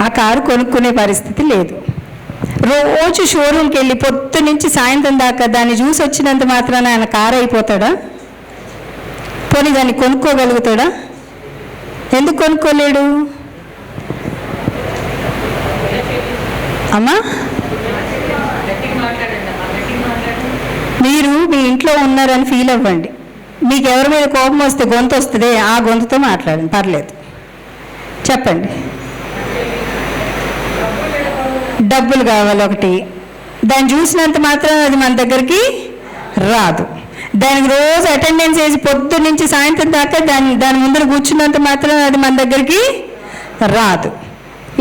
ఆ కారు కొనుక్కునే పరిస్థితి లేదు. రోజు షోరూమ్కి వెళ్ళి పొద్దు నుంచి సాయంత్రం దాకా దాన్ని చూసి వచ్చినంత మాత్రాన ఆయన కారు అయిపోతాడా? పోనీ దాన్ని కొనుక్కోగలుగుతాడా? ఎందుకు కొనుక్కోలేడు? అమ్మా, మీరు మీ ఇంట్లో ఉన్నారని ఫీల్ అవ్వండి. మీకు ఎవరి మీద కోపం వస్తే గొంతు వస్తుంది, ఆ గొంతుతో మాట్లాడండి, పర్లేదు. చెప్పండి. డబ్బులు కావాలి ఒకటి, దాన్ని చూసినంత మాత్రం అది మన దగ్గరికి రాదు. దానికి రోజు అటెండెన్స్ వేసి పొద్దు నుంచి సాయంత్రం దాకా దాని ముందర కూర్చున్నంత మాత్రం అది మన దగ్గరికి రాదు.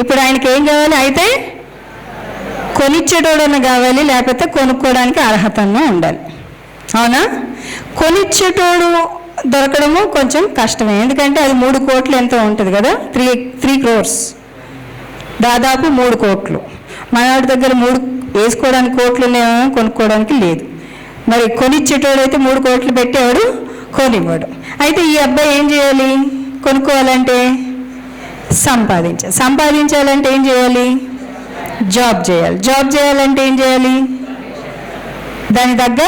ఇప్పుడు ఆయనకి ఏం కావాలి? అయితే కొనిచ్చేటోడన్నా కావాలి, లేకపోతే కొనుక్కోవడానికి అర్హతన్నా ఉండాలి. అవునా? కొనిచ్చేటోడు దొరకడము కొంచెం కష్టమే, ఎందుకంటే అది 3 కోట్లు ఎంతో ఉంటుంది కదా, 3 crores, దాదాపు 3 కోట్లు. మనవాడి దగ్గర 3 వేసుకోవడానికి కోట్లు ఉన్నాయేమో, కొనుక్కోవడానికి లేదు. మరి కొనిచ్చేటోడైతే 3 కోట్లు పెట్టేవాడు కొనివ్వడు. అయితే ఈ అబ్బాయి ఏం చేయాలి? కొనుక్కోవాలంటే సంపాదించాలంటే ఏం చేయాలి? జాబ్ చేయాలి. జాబ్ చేయాలంటే ఏం చేయాలి? దాని తగ్గ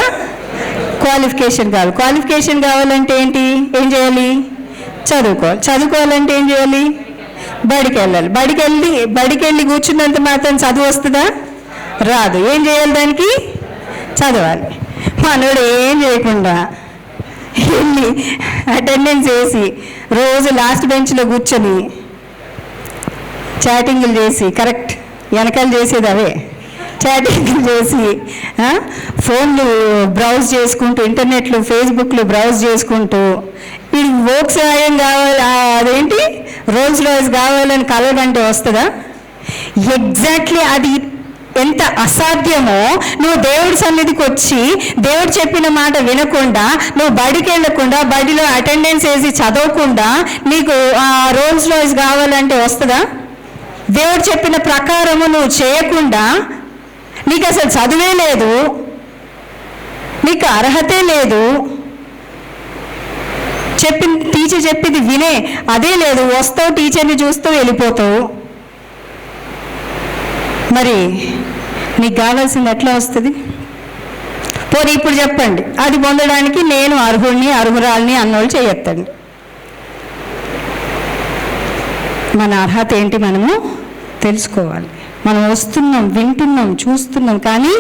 క్వాలిఫికేషన్ కావాలి. క్వాలిఫికేషన్ కావాలంటే ఏంటి? ఏం చేయాలి? చదువుకోవాలి. చదువుకోవాలంటే ఏం చేయాలి? బడికి వెళ్ళాలి. బడికి వెళ్ళి కూర్చున్నంత మాత్రం చదువు వస్తుందా? రాదు. ఏం చేయాలి? దానికి చదవాలి. మనోడు ఏం చేయకుండా వెళ్ళి అటెండెన్స్ వేసి రోజు లాస్ట్ బెంచ్లో కూర్చొని చాటింగ్లు చేసి, కరెక్ట్ వెనకాల చేసేది అవే చాటింగ్లు చేసి, ఫోన్లు బ్రౌజ్ చేసుకుంటూ, ఇంటర్నెట్లు ఫేస్బుక్లు బ్రౌజ్ చేసుకుంటూ, ఇది వోక్స్ వ్యాగన్ కావాలి, అదేంటి రోల్స్ రాయ్స్ కావాలని కలగంటే వస్తుందా? ఎగ్జాక్ట్లీ అది ఎంత అసాధ్యమో. నువ్వు దేవుడి సన్నిధికి వచ్చి దేవుడు చెప్పిన మాట వినకుండా, నువ్వు బడికి వెళ్ళకుండా, బడిలో అటెండెన్స్ వేసి చదవకుండా నీకు ఆ రోల్స్ రాయ్స్ కావాలంటే వస్తుందా? దేవుడు చెప్పిన ప్రకారము నువ్వు చేయకుండా, నీకు అసలు చదువే లేదు, నీకు అర్హతే లేదు, టీచర్ చెప్పింది వినే అదే లేదు, వస్తావు టీచర్ని చూస్తూ వెళ్ళిపోతావు. మరి నీకు కావాల్సింది ఎట్లా వస్తుంది? పోనీ ఇప్పుడు చెప్పండి, అది పొందడానికి నేను అర్హుడిని అర్హురాలిని అన్నోళ్ళు చేయొద్దండి. మన అర్హత ఏంటి మనము తెలుసుకోవాలి. మనం వస్తున్నాం, వింటున్నాం, చూస్తున్నాం, కానీ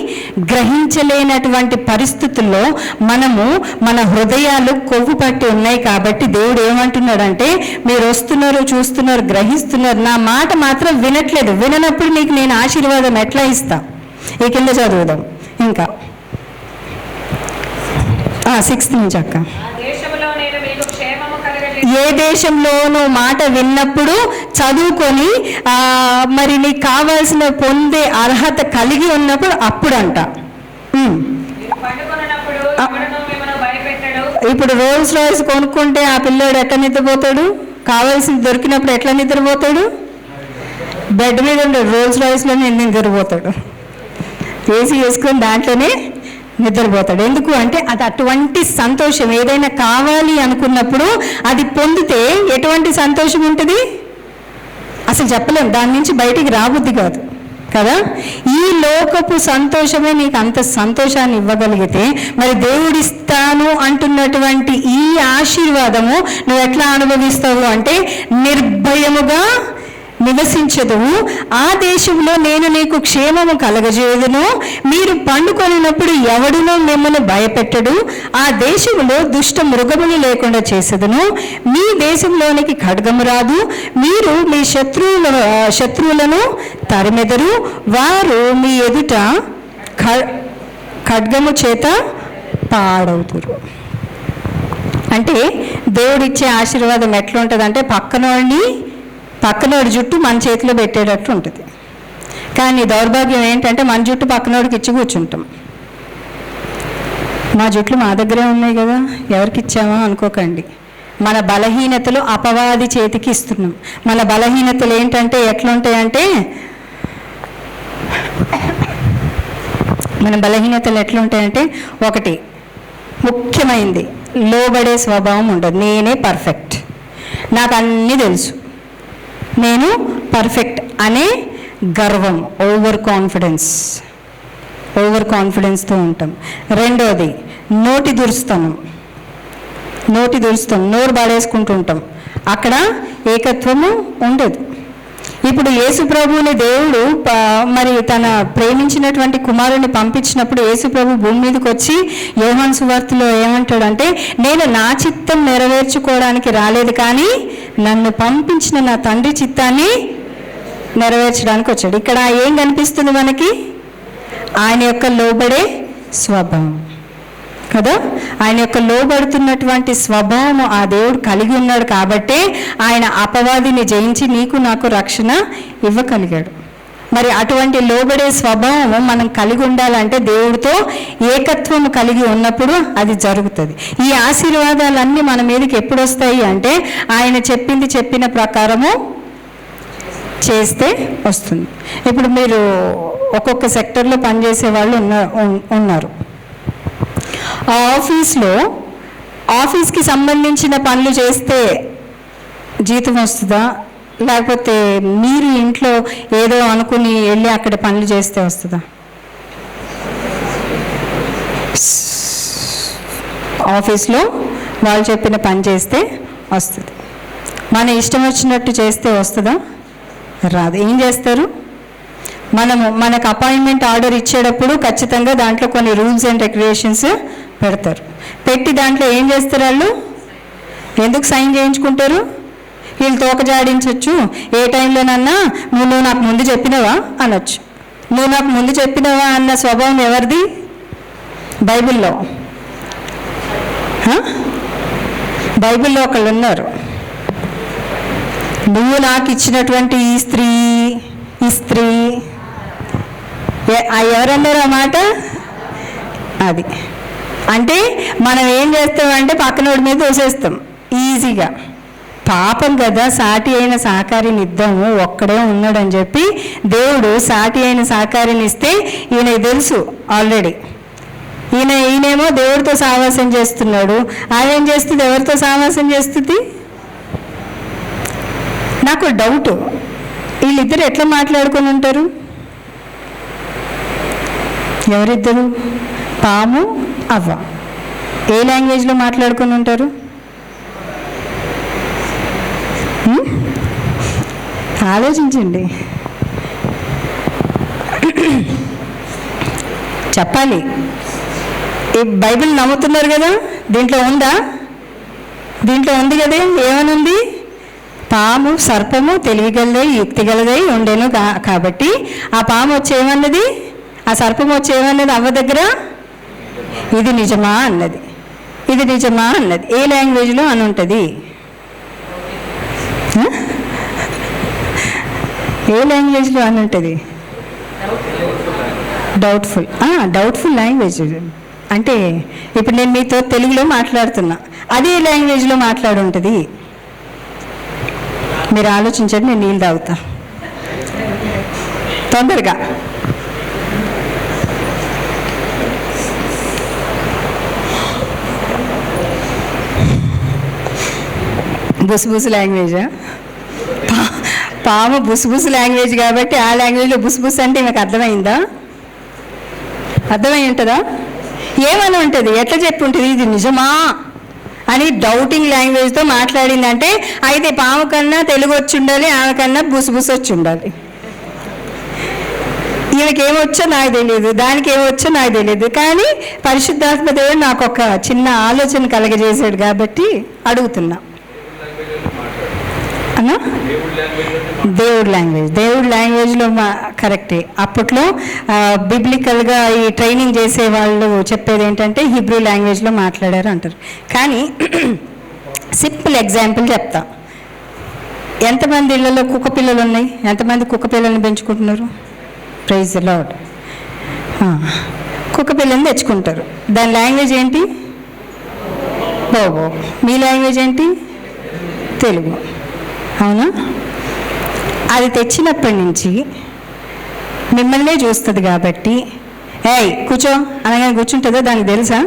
గ్రహించలేనటువంటి పరిస్థితుల్లో మనము మన హృదయాలు కొవ్వు పట్టి ఉన్నాయి. కాబట్టి దేవుడు ఏమంటున్నాడంటే, మీరు వస్తున్నారు, చూస్తున్నారు, గ్రహిస్తున్నారు, నా మాట మాత్రం వినట్లేదు. విననప్పుడు నీకు నేను ఆశీర్వాదం ఎట్లా ఇస్తా? ఈ కింద చదువుదాం ఇంకా 6th నుంచి అక్క. ఏ దేశంలోనూ మాట విన్నప్పుడు చదువుకొని మరి నీకు కావాల్సిన పొందే అర్హత కలిగి ఉన్నప్పుడు అప్పుడు అంట. ఇప్పుడు రోల్స్ రాయ్స్ కొనుక్కుంటే ఆ పిల్లోడు ఎట్లా నిద్రపోతాడు? కావాల్సింది దొరికినప్పుడు ఎట్లా నిద్రపోతాడు? బెడ్ మీద ఉంటాడు, రోల్స్ రాయ్స్లోనే నిద్రపోతాడు. ఏసీ వేసుకొని దాంట్లోనే నిద్రపోతాడు. ఎందుకు అంటే అది అటువంటి సంతోషం. ఏదైనా కావాలి అనుకున్నప్పుడు అది పొందితే ఎటువంటి సంతోషం ఉంటుంది అసలు చెప్పలేం, దాని నుంచి బయటికి రాబుద్ది కాదు కదా. ఈ లోకపు సంతోషమే నీకు అంత సంతోషాన్ని ఇవ్వగలిగితే మరి దేవుడిస్తాను అంటున్నటువంటి ఈ ఆశీర్వాదము నువ్వు ఎట్లా అనుభవిస్తావు అంటే నిర్భయముగా నివసించదువు. ఆ దేశంలో నేను నీకు క్షేమము కలగజేయుదును. మీరు పండుకొనినప్పుడు ఎవడునూ మిమ్మల్ని భయపెట్టడు. ఆ దేశంలో దుష్ట మృగములు లేకుండా చేసేదను. మీ దేశంలోనికి ఖడ్గము రాదు. మీరు మీ శత్రువులను తరిమెదరు. వారు మీ ఎదుట ఖడ్గము చేత పాడవుతారు. అంటే దేవుడిచ్చే ఆశీర్వాదం ఎట్లా ఉంటుంది అంటే పక్కనోడి జుట్టు మన చేతిలో పెట్టేటట్టు ఉంటుంది. కానీ దౌర్భాగ్యం ఏంటంటే మన జుట్టు పక్కనోడికి ఇచ్చి కూర్చుంటాం. మా జుట్లు మా దగ్గరే ఉన్నాయి కదా, ఎవరికి ఇచ్చామో అనుకోకండి. మన బలహీనతలు అపవాది చేతికి ఇస్తున్నాం. మన బలహీనతలు ఏంటంటే ఎట్లుంటాయంటే, మన బలహీనతలు ఎట్లుంటాయంటే, ఒకటి ముఖ్యమైనది, లోబడే స్వభావం ఉండదు. నేనే పర్ఫెక్ట్, నాకు అన్నీ తెలుసు, నేను పర్ఫెక్ట్ అనే గర్వం, ఓవర్ కాన్ఫిడెన్స్తో ఉంటాం. రెండోది నోటి దురుస్తాం, నోరు బాడేసుకుంటుంటాం. అక్కడ ఏకత్వము ఉండదు. ఇప్పుడు యేసు ప్రభువుని దేవుడు మరి తన ప్రేమించినటువంటి కుమారుని పంపించినప్పుడు యేసు ప్రభు భూమి మీదకి వచ్చి యోహాను సువార్తలో ఏమంటాడంటే, నేను నా చిత్తం నెరవేర్చుకోవడానికి రాలేదు, కానీ నన్ను పంపించిన నా తండ్రి చిత్తాన్ని నెరవేర్చడానికి వచ్చాడు. ఇక్కడ ఏం కనిపిస్తుంది మనకి? ఆయన యొక్క లోబడే స్వభావం కదా. ఆయన యొక్క లోబడుతున్నటువంటి స్వభావము ఆ దేవుడు కలిగి ఉన్నాడు కాబట్టే ఆయన అపవాదిని జయించి నీకు నాకు రక్షణ ఇవ్వగలిగాడు. మరి అటువంటి లోబడే స్వభావము మనం కలిగి ఉండాలంటే దేవుడితో ఏకత్వము కలిగి ఉన్నప్పుడు అది జరుగుతుంది. ఈ ఆశీర్వాదాలన్నీ మన మీదకి ఎప్పుడు వస్తాయి అంటే ఆయన చెప్పిన ప్రకారము చేస్తే వస్తుంది. ఇప్పుడు మీరు ఒక్కొక్క సెక్టర్లో పనిచేసే వాళ్ళు ఉన్నారు. ఆ ఆఫీస్కి సంబంధించిన పనులు చేస్తే జీతం వస్తుందా, లేకపోతే మీరు ఇంట్లో ఏదో అనుకుని వెళ్ళి అక్కడ పనులు చేస్తే వస్తుందా? ఆఫీస్లో వాళ్ళు చెప్పిన పని చేస్తే వస్తుంది. మన ఇష్టం వచ్చినట్టు చేస్తే వస్తుందా? రాదు. ఏం చేస్తారు? మనకు అపాయింట్మెంట్ ఆర్డర్ ఇచ్చేటప్పుడు ఖచ్చితంగా దాంట్లో కొన్ని రూల్స్ అండ్ రెగ్యులేషన్స్ పెడతారు. పెట్టి దాంట్లో ఏం చేస్తారు? వాళ్ళు ఎందుకు సైన్ చేయించుకుంటారు? వీళ్ళు తోక జాడించవచ్చు. ఏ టైంలోనన్నా నువ్వు నాకు ముందు చెప్పినవా అనొచ్చు. నువ్వు నాకు ముందు చెప్పినవా అన్న స్వభావం ఎవరిది? బైబిల్లో ఒకళ్ళు ఉన్నారు. నువ్వు నాకు ఇచ్చినటువంటి ఈ స్త్రీ ఎవరన్నారు ఆ మాట? అది అంటే మనం ఏం చేస్తామంటే పక్కనోడి మీద దోసేస్తాం ఈజీగా. పాపం కదా, సాటి అయిన సహకారిని ఇద్దాము, ఒక్కడే ఉన్నాడని చెప్పి దేవుడు సాటి అయిన సహకారిని ఇస్తే ఈయనకి తెలుసు ఆల్రెడీ. ఈయనేమో దేవుడితో సావాసం చేస్తున్నాడు. ఆయన ఏం చేస్తుంది? ఎవరితో సావాసం చేస్తుంది? నాకు డౌట్, వీళ్ళిద్దరు ఎట్లా మాట్లాడుకొని ఉంటారు? ఎవరిద్దరు? పాము అవ్వ. ఏ లాంగ్వేజ్లో మాట్లాడుకొని ఉంటారు? ఆలోచించండి, చెప్పాలి. ఈ బైబిల్ నమ్ముతున్నారు కదా, దీంట్లో ఉందా? దీంట్లో ఉంది కదా. ఏమనుంది? పాము సర్పము తెలివిగలదై యుక్తిగలదై ఉండేను కాబట్టి ఆ పాము వచ్చి ఏమన్నది? ఆ సర్పం వచ్చి ఏమన్నది అవ్వ దగ్గర? ఇది నిజమా అన్నది. ఇది నిజమా అన్నది. ఏ లాంగ్వేజ్లో అని ఉంటుంది? ఏ లాంగ్వేజ్లో అని ఉంటుంది? Doubtful language. అంటే ఇప్పుడు నేను మీతో తెలుగులో మాట్లాడుతున్నా, అదే లాంగ్వేజ్లో మాట్లాడుంటుంది. మీరు ఆలోచించండి, నేను నీళ్ళు తాగుతా తొందరగా. బుసుబుసు లాంగ్వేజా? పాము బుసుబుసు లాంగ్వేజ్ కాబట్టి ఆ లాంగ్వేజ్లో బుసుబుసు అంటే మీకు అర్థమైందా? అర్థమై ఉంటుందా? ఏమని ఉంటుంది? ఎట్లా చెప్పి ఉంటుంది? ఇది నిజమా అని డౌటింగ్ లాంగ్వేజ్తో మాట్లాడిందంటే అయితే పాము కన్నా తెలుగు వచ్చి ఉండాలి, ఆమె కన్నా బుసబుస వచ్చి ఉండాలి. ఈమెకి ఏమొచ్చో నాకు తెలియదు, దానికి ఏమొచ్చో నాకు తెలియదు, కానీ పరిశుద్ధాత్మ దేవుడు నాకు ఒక చిన్న ఆలోచన కలగజేశాడు కాబట్టి అడుగుతున్నా. అన్నా దేవుడి లాంగ్వేజ్లో కరెక్టే. అప్పట్లో బిబ్లికల్గా ఈ ట్రైనింగ్ చేసే వాళ్ళు చెప్పేది ఏంటంటే హిబ్రూ లాంగ్వేజ్లో మాట్లాడారు అంటారు. కానీ సింపుల్ ఎగ్జాంపుల్ చెప్తా. ఎంతమంది ఇళ్లలో కుక్క పిల్లలు ఉన్నాయి? ఎంతమంది కుక్క పిల్లల్ని పెంచుకుంటున్నారు? Praise the Lord. కుక్క పిల్లల్ని తెచ్చుకుంటారు. దాని లాంగ్వేజ్ ఏంటి? బాబో. మీ లాంగ్వేజ్ ఏంటి? తెలుగు. అవునా? అది తెచ్చినప్పటి నుంచి మిమ్మల్నే చూస్తుంది కాబట్టి ఏయ్ కూర్చో అనగానే కూర్చుంటుందో దానికి తెలుసా?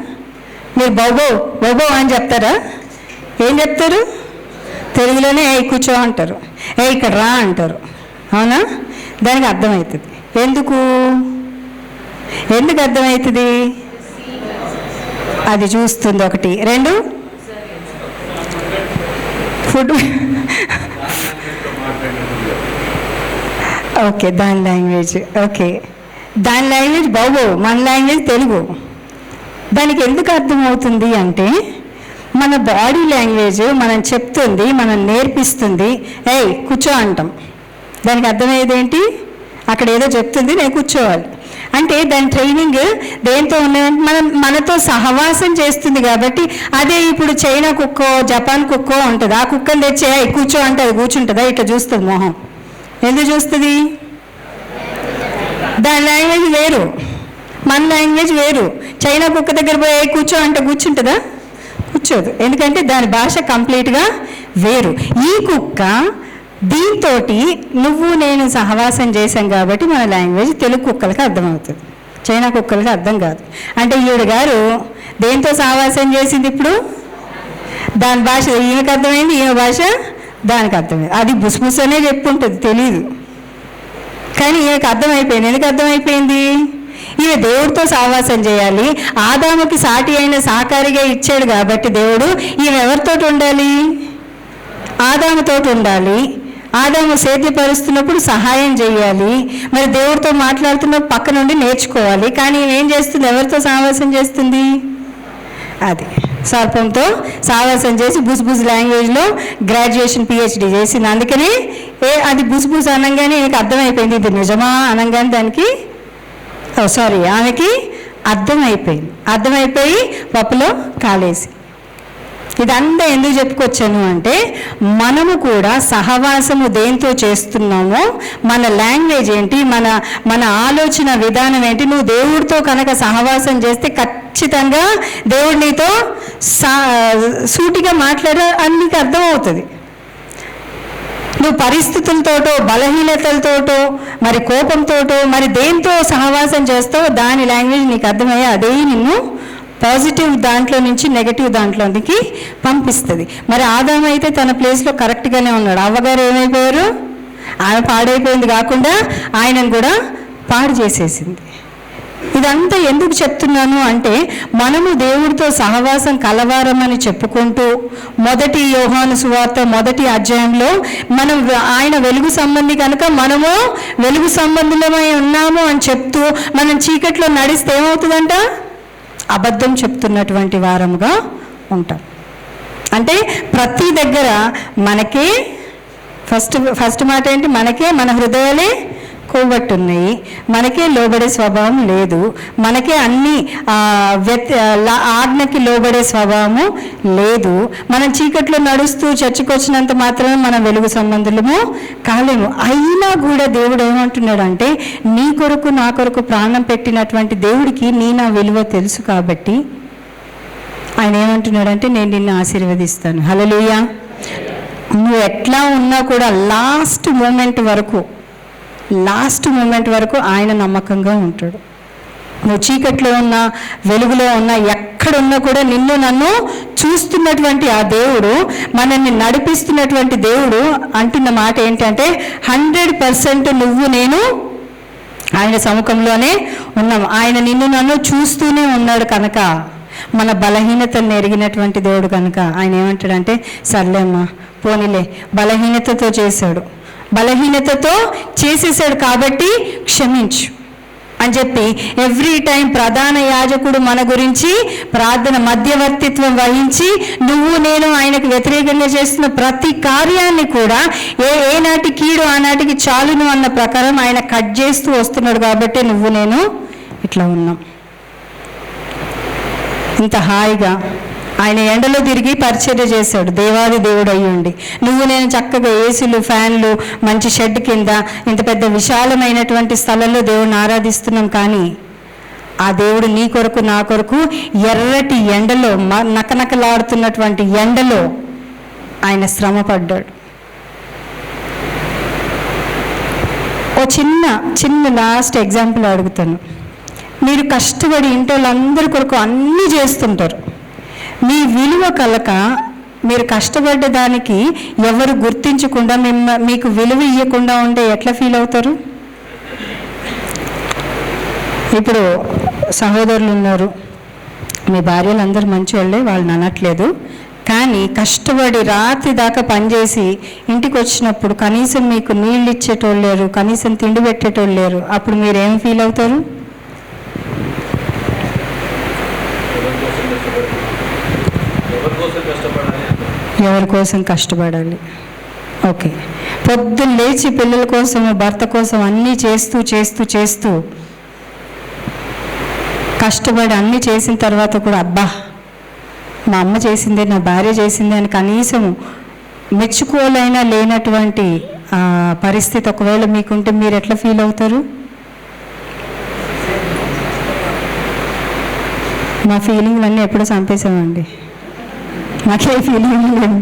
మీరు బాబో బాబో అని చెప్తారా? ఏం చెప్తారు? తెలుగులోనే ఏయ్ కూర్చో అంటారు, ఏ ఇక్కడ రా అంటారు. అవునా? దానికి అర్థమవుతుంది. ఎందుకు అర్థమవుతుంది? అది చూస్తుంది. ఒకటి. రెండు, ఫుడ్. ఓకే, దాని లాంగ్వేజ్. ఓకే, దాని లాంగ్వేజ్ బాబు, మన లాంగ్వేజ్ తెలుగు. దానికి ఎందుకు అర్థమవుతుంది అంటే మన బాడీ లాంగ్వేజ్ మనం చెప్తుంది, మనం నేర్పిస్తుంది. ఏయ్ కూర్చో అంటాం. దానికి అర్థమయ్యేది ఏంటి? అక్కడ ఏదో చెప్తుంది, నేను కూర్చోవాలి అంటే దాని ట్రైనింగ్ దేంతో ఉన్నదంటే మనతో సహవాసం చేస్తుంది కాబట్టి. అదే ఇప్పుడు చైనా కుక్కో జపాన్ కుక్కో ఉంటుంది, ఆ కుక్కని తెచ్చే కూర్చో అంటే అది కూర్చుంటుందా? ఇట్లా చూస్తుంది మొహం. ఎందుకు చూస్తుంది? దాని లాంగ్వేజ్ వేరు, మన లాంగ్వేజ్ వేరు. చైనా కుక్క దగ్గర పోయి కూర్చో అంటే కూర్చుంటుందా? కూర్చోదు. ఎందుకంటే దాని భాష కంప్లీట్గా వేరు. ఈ కుక్క దీంతో నువ్వు నేను సహవాసం చేశాం కాబట్టి మన లాంగ్వేజ్ తెలుగు కుక్కలకి అర్థమవుతుంది, చైనా కుక్కలకి అర్థం కాదు. అంటే ఈవిడ గారు దేంతో సహవాసం చేసింది? ఇప్పుడు దాని భాష ఈమెకి అర్థమైంది, ఈమె భాష దానికి అర్థమైంది. అది బుస్బుస్ అనే చెప్పుంటుంది, తెలీదు, కానీ ఈమెకు అర్థమైపోయింది. ఎందుకు అర్థమైపోయింది? ఈమె దేవుడితో సహవాసం చేయాలి, ఆదాముకి సాటి అయిన సహకారిగా ఇచ్చాడు కాబట్టి దేవుడు ఈమె ఎవరితోటి ఉండాలి? ఆదాముతోటి ఉండాలి. ఆదాము సేద్యపరుస్తున్నప్పుడు సహాయం చేయాలి, మరి దేవుడితో మాట్లాడుతున్నప్పుడు పక్క నుండి నేర్చుకోవాలి. కానీ ఏం చేస్తుంది? ఎవరితో సహవాసం చేస్తుంది? అది సర్పంతో సహవాసం చేసి బుస్ లాంగ్వేజ్లో గ్రాడ్యుయేషన్ PhD చేసింది. అందుకని అది బుస్ అనగానే నీకు అర్థమైపోయింది ఇది నిజమా అనగానే దానికి ఆమెకి అర్థమైపోయి పప్పులో కాలేసి. ఇదంతా ఎందుకు చెప్పుకొచ్చాను అంటే మనము కూడా సహవాసము దేంతో చేస్తున్నామో, మన లాంగ్వేజ్ ఏంటి, మన ఆలోచన విధానం ఏంటి. నువ్వు దేవుడితో కనుక సహవాసం చేస్తే ఖచ్చితంగా దేవుడు నీతో సూటిగా అని నీకు అర్థమవుతుంది. నువ్వు పరిస్థితులతోటో బలహీనతలతోటో మరి కోపంతోటో మరి దేంతో సహవాసం చేస్తావో దాని లాంగ్వేజ్ నీకు అర్థమయ్యే అదే నిన్ను పాజిటివ్ దాంట్లో నుంచి నెగటివ్ దాంట్లోనికి పంపిస్తుంది. మరి ఆదాము అయితే తన ప్లేస్లో కరెక్ట్గానే ఉన్నాడు. అవ్వగారు ఏమైపోయారు? ఆమె పాడైపోయింది కాకుండా ఆయనను కూడా పాడు చేసేసింది. ఇదంతా ఎందుకు చెప్తున్నాను అంటే మనము దేవుడితో సహవాసం కలవారమని చెప్పుకుంటూ 1 యోహాను సువార్త 1వ అధ్యాయంలో మనం ఆయన వెలుగు సంబంధి కనుక మనము వెలుగు సంబంధులమై ఉన్నాము అని చెప్తూ మనం చీకట్లో నడిస్తే ఏమవుతుందంట? అబద్ధం చెప్తున్నటువంటి వారముగా ఉంటాం. అంటే ప్రతి దగ్గర మనకే ఫస్ట్ మాట ఏంటి? మనకే మన హృదయాలే కొవ్వట్టున్నాయి, మనకే లోబడే స్వభావం లేదు, మనకే అన్ని ఆజ్ఞకి లోబడే స్వభావము లేదు. మనం చీకట్లో నడుస్తూ చర్చకొచ్చినంత మాత్రమే మనం వెలుగు సంబంధులము కాలేము. అయినా కూడా దేవుడు ఏమంటున్నాడంటే నీ కొరకు నా కొరకు ప్రాణం పెట్టినటువంటి దేవుడికి నా విలువ తెలుసు కాబట్టి ఆయన ఏమంటున్నాడంటే నేను నిన్ను ఆశీర్వదిస్తాను. హల్లెలూయా. నువ్వు ఎట్లా ఉన్నా కూడా లాస్ట్ మూమెంట్ వరకు ఆయన నమ్మకంగా ఉంటాడు. నువ్వు చీకట్లో ఉన్నా వెలుగులో ఉన్నా ఎక్కడున్నా కూడా నిన్ను నన్ను చూస్తున్నటువంటి ఆ దేవుడు, మనల్ని నడిపిస్తున్నటువంటి దేవుడు అంటున్న మాట ఏంటంటే 100% నువ్వు నేను ఆయన సముఖంలోనే ఉన్నాం. ఆయన నిన్ను నన్ను చూస్తూనే ఉన్నాడు కనుక మన బలహీనతను ఎరిగినటువంటి దేవుడు కనుక ఆయన ఏమంటాడంటే, సర్లేమ్మా పోనీలే, బలహీనతతో చేశాడు, బలహీనతతో చేసేసాడు కాబట్టి క్షమించు అని చెప్పి ఎవ్రీ టైం ప్రధాన యాజకుడు మన గురించి ప్రార్థన మధ్యవర్తిత్వం వహించి నువ్వు నేను ఆయనకు వ్యతిరేకంగా చేస్తున్న ప్రతి కార్యాన్ని కూడా ఏనాటి కీడు ఆనాటికి చాలును అన్న ప్రకారం ఆయన కట్ చేస్తూ వస్తున్నాడు కాబట్టి నువ్వు నేను ఇట్లా ఉన్నాం. ఇంత హాయిగా ఆయన ఎండలో తిరిగి పరిచర్య చేశాడు, దేవాది దేవుడు అయ్యుండి. నువ్వు నేను చక్కగా ఏసీలు, ఫ్యాన్లు, మంచి షెడ్ కింద ఇంత పెద్ద విశాలమైనటువంటి స్థలంలో దేవుడిని ఆరాధిస్తున్నాం. కానీ ఆ దేవుడు నీ కొరకు నా కొరకు ఎర్రటి ఎండలో, నకనకలాడుతున్నటువంటి ఎండలో ఆయన శ్రమ పడ్డాడు. ఓ చిన్న లాస్ట్ ఎగ్జాంపుల్ అడుగుతాను. మీరు కష్టపడి ఇంటి వాళ్ళందరి కొరకు అన్నీ చేస్తుంటారు, మీ విలువ కలక మీరు కష్టపడ్డ దానికి ఎవరు గుర్తించకుండా మీకు విలువ ఇవ్వకుండా ఉంటే ఎట్లా ఫీల్ అవుతారు? ఇప్పుడు సహోదరులు ఉన్నారు, మీ భార్యలు అందరూ మంచి వాళ్ళే, వాళ్ళని అనట్లేదు. కానీ కష్టపడి రాత్రి దాకా పనిచేసి ఇంటికి వచ్చినప్పుడు కనీసం మీకు నీళ్ళు ఇచ్చేటోళ్ళు లేరు, కనీసం తిండి పెట్టేటోళ్ళు లేరు, అప్పుడు మీరు ఏం ఫీల్ అవుతారు? ఎవరి కోసం కష్టపడాలి? ఓకే, పొద్దున్న లేచి పిల్లల కోసం, భర్త కోసం అన్నీ చేస్తూ చేస్తూ చేస్తూ కష్టపడి అన్నీ చేసిన తర్వాత కూడా అబ్బా మా అమ్మ చేసిందే, నా భార్య చేసిందే అని కనీసం మెచ్చుకోలైనా లేనటువంటి పరిస్థితి ఒకవేళ మీకుంటే మీరు ఎట్లా ఫీల్ అవుతారు? మా ఫీలింగ్లన్నీ ఎప్పుడో చంపేసామండి, మాకే ఫీలింగ్ లేదు,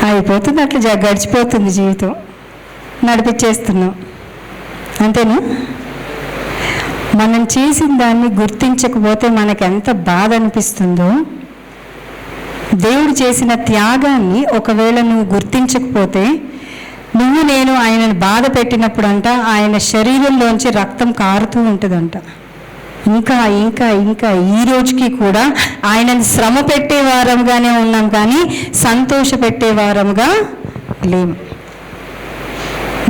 అయిపోతుంది అట్లా గడిచిపోతుంది జీవితం, నడిపించేస్తున్నాం అంతేనా? మనం చేసిన దాన్ని గుర్తించకపోతే మనకు ఎంత బాధ అనిపిస్తుందో, దేవుడు చేసిన త్యాగాన్ని ఒకవేళ నువ్వు గుర్తించకపోతే, నువ్వు నేను ఆయనను బాధ పెట్టినప్పుడు అంట ఆయన శరీరంలోంచి రక్తం కారుతూ ఉంటుందంట. ఇంకా ఇంకా ఇంకా ఈ రోజుకి కూడా ఆయనను శ్రమ పెట్టే వారంగానే ఉన్నాం కానీ సంతోష పెట్టే వారంగా లేము.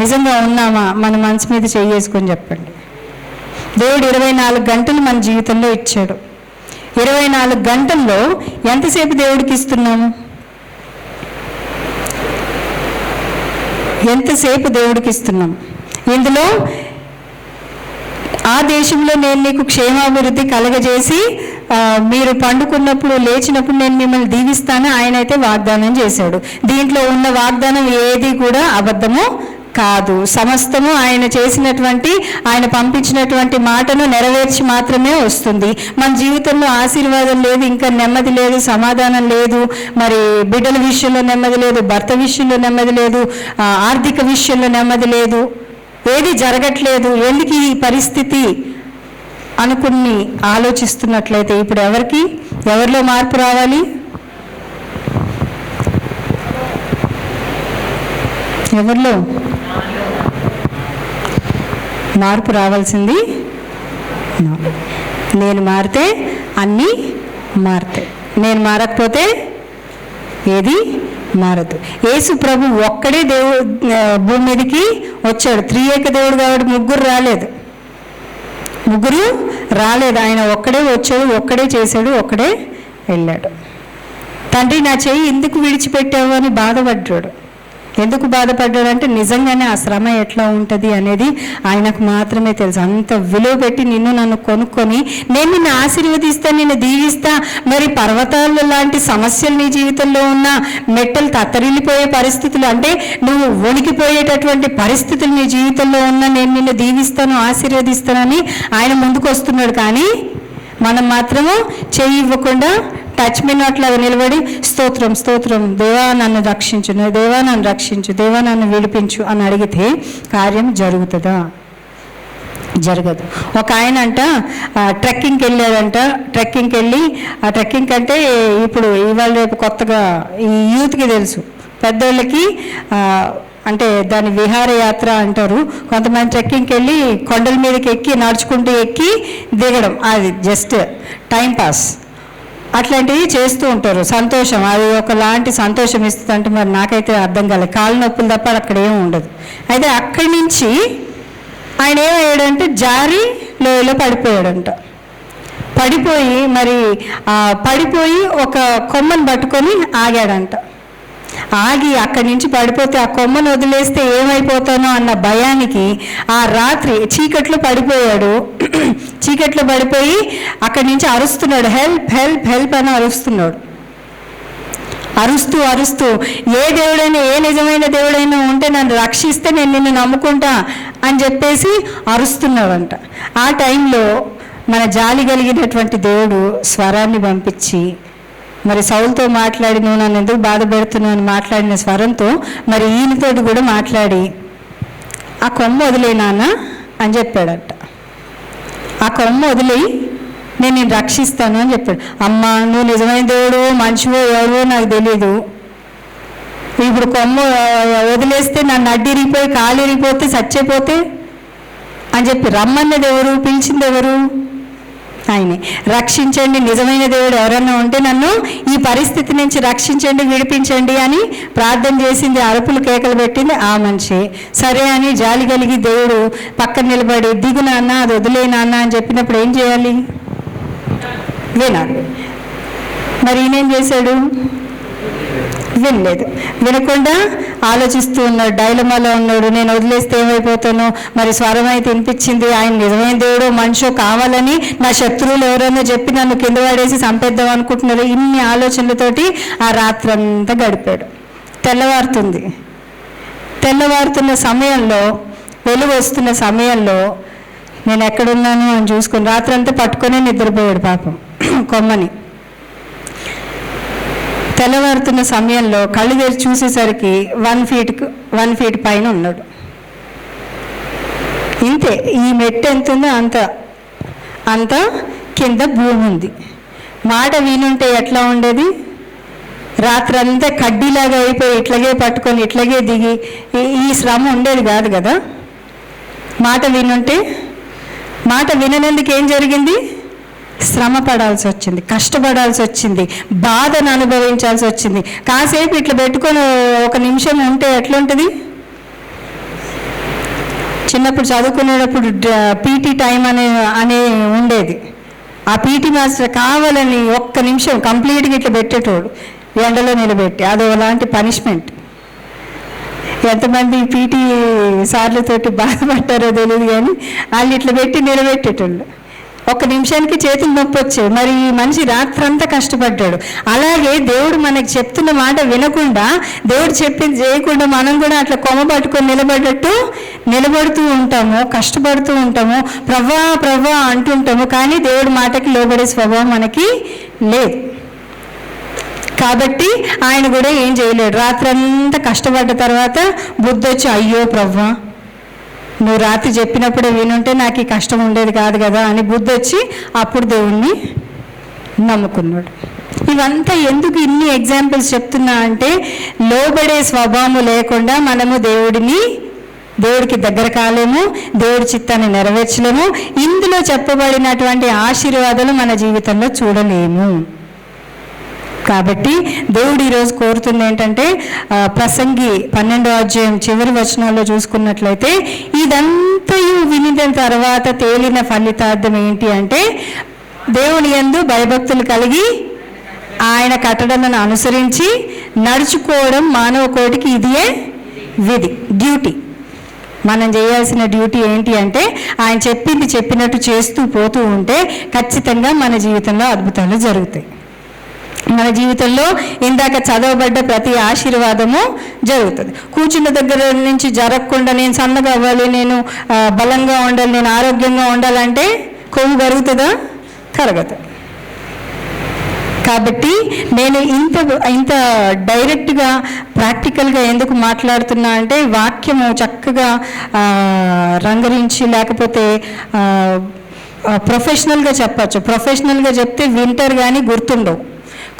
నిజంగా ఉన్నామా? మన మనసు మీద చేసుకొని చెప్పండి. దేవుడు 24 గంటలు మన జీవితంలో ఇచ్చాడు. 24 గంటల్లో ఎంతసేపు దేవుడికి ఇస్తున్నాము? ఎంతసేపు దేవుడికి ఇస్తున్నాం? ఇందులో ఆ దేశంలో నేను నీకు క్షేమాభివృద్ధి కలగజేసి మీరు పండుకున్నప్పుడు లేచినప్పుడు నేను మిమ్మల్ని దీవిస్తాను ఆయన అయితే వాగ్దానం చేశాడు. దీంట్లో ఉన్న వాగ్దానం ఏది కూడా అబద్ధము కాదు. సమస్తము ఆయన చేసినటువంటి, ఆయన పంపించినటువంటి మాటను నెరవేర్చి మాత్రమే వస్తుంది. మన జీవితంలో ఆశీర్వాదం లేదు, ఇంకా నెమ్మది లేదు, సమాధానం లేదు, మరి బిడ్డల విషయంలో నెమ్మది లేదు, భర్త విషయంలో నెమ్మది లేదు, ఆర్థిక విషయంలో నెమ్మది లేదు, ఏది జరగట్లేదు. ఎందుకు ఈ పరిస్థితి అనుకుని ఆలోచిస్తున్నట్లయితే ఇప్పుడు ఎవరిలో మార్పు రావాలి? ఎవరిలో మార్పు రావాల్సింది? నేను మారితే అన్నీ మారుతాయి, నేను మారకపోతే ఏది మారదు. యేసు ప్రభు ఒక్కడే దేవుడు భూమి మీదకి వచ్చాడు. త్రియేక దేవుడు కాబట్టి ముగ్గురు రాలేదు. ఆయన ఒక్కడే వచ్చాడు, ఒక్కడే చేశాడు, ఒక్కడే వెళ్ళాడు. తండ్రి నా చెయ్యి ఎందుకు విడిచిపెట్టావు అని బాధపడ్డాడు. ఎందుకు బాధపడ్డాడంటే నిజంగానే ఆ శ్రమ ఎట్లా ఉంటుంది అనేది ఆయనకు మాత్రమే తెలుసు. అంత విలువ పెట్టి నన్ను కొనుక్కొని నేను నిన్ను ఆశీర్వదిస్తా, నిన్ను దీవిస్తా, మరి పర్వతాలు లాంటి సమస్యలు నీ జీవితంలో ఉన్న, మెట్టలు తత్తరిల్లిపోయే పరిస్థితులు, అంటే నువ్వు వణికిపోయేటటువంటి పరిస్థితులు నీ జీవితంలో ఉన్న, నేను నిన్ను దీవిస్తాను, ఆశీర్వదిస్తానని ఆయన ముందుకు వస్తున్నాడు. కానీ మనం మాత్రము చెయ్యి ఇవ్వకుండా టచ్ మీ నాట్ లాగా నిలబడి స్తోత్రం స్తోత్రం, దేవా నన్ను రక్షించు, దేవా నన్ను రక్షించు, దేవా నన్ను విడిపించు అని అడిగితే కార్యం జరుగుతుందా? జరగదు. ఒక ఆయన అంట ట్రెక్కింగ్కి వెళ్ళాడంట. ట్రెక్కింగ్కి వెళ్ళి, ఆ ట్రెక్కింగ్ అంటే ఇప్పుడు ఇవాళ రేపు కొత్తగా ఈ యూత్కి తెలుసు, పెద్దోళ్ళకి అంటే దాని విహారయాత్ర అంటారు. కొంతమంది ట్రెక్కింగ్కి వెళ్ళి కొండల మీదకి ఎక్కి నడుచుకుంటూ ఎక్కి దిగడం, అది జస్ట్ టైం పాస్ అట్లాంటివి చేస్తూ ఉంటారు. సంతోషం, అది ఒకలాంటి సంతోషం ఇస్తుంది. అంటే మరి నాకైతే అర్థం కాలేదు, కాళ్ళు నొప్పులు తప్ప అక్కడ ఏమి ఉండదు. అయితే అక్కడి నుంచి ఆయన ఏమయ్యాడంటే జారి లోయలో పడిపోయాడంట. పడిపోయి ఒక కొమ్మను పట్టుకొని ఆగాడంట. ఆగి అక్కడి నుంచి పడిపోతే ఆ కొమ్మను వదిలేస్తే ఏమైపోతానో అన్న భయానికి ఆ రాత్రి చీకట్లో పడిపోయాడు. చీకట్లో పడిపోయి అక్కడి నుంచి అరుస్తున్నాడు, హెల్ప్ హెల్ప్ హెల్ప్ అని అరుస్తున్నాడు. అరుస్తూ ఏ దేవుడైనా, ఏ నిజమైన దేవుడైనా ఉంటే నన్ను రక్షిస్తే నేను నిన్ను నమ్ముకుంటా అని చెప్పేసి అరుస్తున్నాడంట. ఆ టైంలో మన జాలి కలిగినటువంటి దేవుడు స్వరాన్ని పంపించి, మరి సౌలుతో మాట్లాడి నువ్వు నన్ను ఎందుకు బాధ పెడుతున్నావు అని మాట్లాడిన స్వరంతో మరి ఈయనతోటి కూడా మాట్లాడి ఆ కొమ్మ వదిలేనానా అని చెప్పాడట. ఆ కొమ్మ వదిలేయి నేను నిన్ను రక్షిస్తాను అని చెప్పాడు. అమ్మ నువ్వు నిజమైన దేవుడు మనిషివో ఎవరో నాకు తెలీదు, ఇప్పుడు కొమ్మ వదిలేస్తే నన్ను అడ్డిరిగిపోయి కాలు ఇరిగిపోతే చచ్చిపోతే అని చెప్పి రమ్మన్నది ఎవరు, పిలిచింది ఎవరు? ఆయనే. రక్షించండి, నిజమైన దేవుడు ఎవరన్నా ఉంటే నన్ను ఈ పరిస్థితి నుంచి రక్షించండి, విడిపించండి అని ప్రార్థన చేసింది, అరుపులు కేకలు పెట్టింది ఆ మనిషి. సరే అని జాలి కలిగి దేవుడు పక్కన నిలబడి దిగు నాన్న, అది వదిలే నాన్న అని చెప్పినప్పుడు ఏం చేయాలి? వినాలి. మరి ఈయనేం చేశాడు? వినలేదు. వినకుండా ఆలోచిస్తూ ఉన్నాడు, డైలమాలో ఉన్నాడు. నేను వదిలేస్తే ఏమైపోతాను, మరి స్వరం అయితే వినిపించింది, ఆయన నిజమైన దేవుడు మనిషో కావాలని నా శత్రువులు ఎవరైనా చెప్పి నన్ను కింద పడేసి చంపేద్దాం అనుకుంటున్నారు. ఇన్ని ఆలోచనలతోటి ఆ రాత్రంతా గడిపాడు. తెల్లవారుతున్న సమయంలో, వెలుగు వస్తున్న సమయంలో నేను ఎక్కడున్నాను అని చూసుకొని రాత్రంతా పట్టుకొనే నిద్రపోయాడు పాపం కొమ్మని. తెల్లవారుతున్న సమయంలో కళ్ళు తెరిచి చూసేసరికి 1 ఫీట్ పైన ఉన్నాడు. ఇంతే, ఈ మెట్టు ఎంత ఉందో అంత కింద భూమి ఉంది. మాట వినుంటే ఎట్లా ఉండేది? రాత్రంతా కడ్డీలాగా అయిపోయి ఇట్లాగే పట్టుకొని ఇట్లాగే దిగి ఈ శ్రమ ఉండేది కాదు కదా. మాట వినుంటే, మాట విననందుకు ఏం జరిగింది? శ్రమ పడాల్సి వచ్చింది, కష్టపడాల్సి వచ్చింది, బాధను అనుభవించాల్సి వచ్చింది. కాసేపు ఇట్లా పెట్టుకొని 1 నిమిషం ఉంటే ఎట్లుంటుంది? చిన్నప్పుడు చదువుకునేటప్పుడు పీటీ టైం అనే ఉండేది. ఆ పీటీ మాస్టర్ కావాలని 1 నిమిషం కంప్లీట్గా ఇట్లా పెట్టేటోడు, ఎండలో నిలబెట్టి. అది అలాంటి పనిష్మెంట్. ఎంతమంది పీటీ సార్లతోటి బాధపడ్డారో తెలియదు, కానీ వాళ్ళు ఇట్లా పెట్టి నిలబెట్టేటోళ్ళు. 1 నిమిషానికి చేతులు నొప్పి వచ్చాయి. మరి ఈ మనిషి రాత్రంతా కష్టపడ్డాడు. అలాగే దేవుడు మనకి చెప్తున్న మాట వినకుండా, దేవుడు చెప్పింది చేయకుండా మనం కూడా అట్లా కొమ్మ పట్టుకొని నిలబడుతూ ఉంటాము, కష్టపడుతూ ఉంటాము, ప్రవ్వా అంటుంటాము. కానీ దేవుడి మాటకి లోబడే స్వభావం మనకి లేదు. కాబట్టి ఆయన కూడా ఏం చేయలేడు. రాత్రంతా కష్టపడ్డ తర్వాత బుద్ధి వచ్చి, అయ్యో ప్రవ్వా నువ్వు రాత్రి చెప్పినప్పుడే వినుంటే నాకు ఈ కష్టం ఉండేది కాదు కదా అని బుద్ధి వచ్చి అప్పుడు దేవుణ్ణి నమ్ముకున్నాడు. ఇవంతా ఎందుకు ఇన్ని ఎగ్జాంపుల్స్ చెప్తున్నా అంటే, లోబడే స్వభావం లేకుండా మనము దేవుడికి దగ్గర కాలేము, దేవుడి చిత్తాన్ని నెరవేర్చలేము. ఇందులో చెప్పబడినటువంటి ఆశీర్వాదాలు మన జీవితంలో చూడలేము. కాబట్టి దేవుడు ఈరోజు కోరుతుంది ఏంటంటే, ప్రసంగి 12వ అధ్యాయం చివరి వచనాల్లో చూసుకున్నట్లయితే, ఇదంతయు వినిన తర్వాత తేలిన ఫలితార్థం ఏంటి అంటే, దేవుని యందు భయభక్తులు కలిగి ఆయన కట్టడలను అనుసరించి నడుచుకోవడం మానవ కోటికి ఇదియే విధి, డ్యూటీ. మనం చేయాల్సిన డ్యూటీ ఏంటి అంటే, ఆయన చెప్పినట్టు చేస్తూ పోతూ ఉంటే ఖచ్చితంగా మన జీవితంలో అద్భుతాలు జరుగుతాయి. మన జీవితంలో ఇందాక చదవబడ్డ ప్రతి ఆశీర్వాదము జరుగుతుంది. కూర్చున్న దగ్గర నుంచి జరగకుండా నేను సన్నగా అవ్వాలి, నేను బలంగా ఉండాలి, నేను ఆరోగ్యంగా ఉండాలంటే కొవ్వు కరుగుతుందా? కరగదు. కాబట్టి నేను ఇంత డైరెక్ట్గా ప్రాక్టికల్గా ఎందుకు మాట్లాడుతున్నా అంటే, వాక్యము చక్కగా రంగరించి లేకపోతే ప్రొఫెషనల్గా చెప్పచ్చు. ప్రొఫెషనల్గా చెప్తే వింటారు కానీ గుర్తుండవు.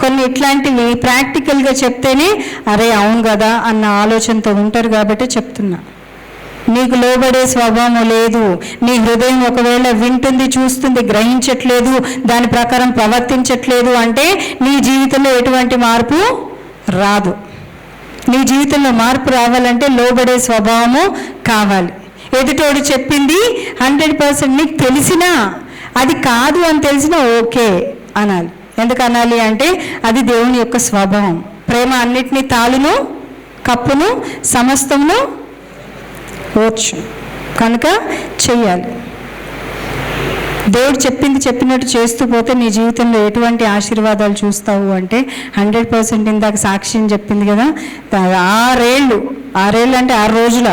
కొన్ని ఇట్లాంటివి ప్రాక్టికల్గా చెప్తేనే అరే అవును కదా అన్న ఆలోచనతో ఉంటారు కాబట్టి చెప్తున్నా. నీకు లోబడే స్వభావం లేదు, నీ హృదయం ఒకవేళ వింటుంది, చూస్తుంది, గ్రహించట్లేదు, దాని ప్రకారం ప్రవర్తించట్లేదు అంటే నీ జీవితంలో ఎటువంటి మార్పు రాదు. నీ జీవితంలో మార్పు రావాలంటే లోబడే స్వభావము కావాలి. ఎదుటోడు చెప్పింది 100% నీకు తెలిసినా, అది కాదు అని తెలిసినా ఓకే అనాలి. ఎందుకు అనాలి అంటే అది దేవుని యొక్క స్వభావం. ప్రేమ అన్నిటినీ తాళును, కప్పును, సమస్తమును ఓర్చు, కనుక చెయ్యాలి. దేవుడు చెప్పింది చెప్పినట్టు చేస్తూ పోతే నీ జీవితంలో ఎటువంటి ఆశీర్వాదాలు చూస్తావు అంటే 100% ఇందాక సాక్ష్యం చెప్పింది కదా, 6 ఏళ్ళు అంటే 6 రోజుల,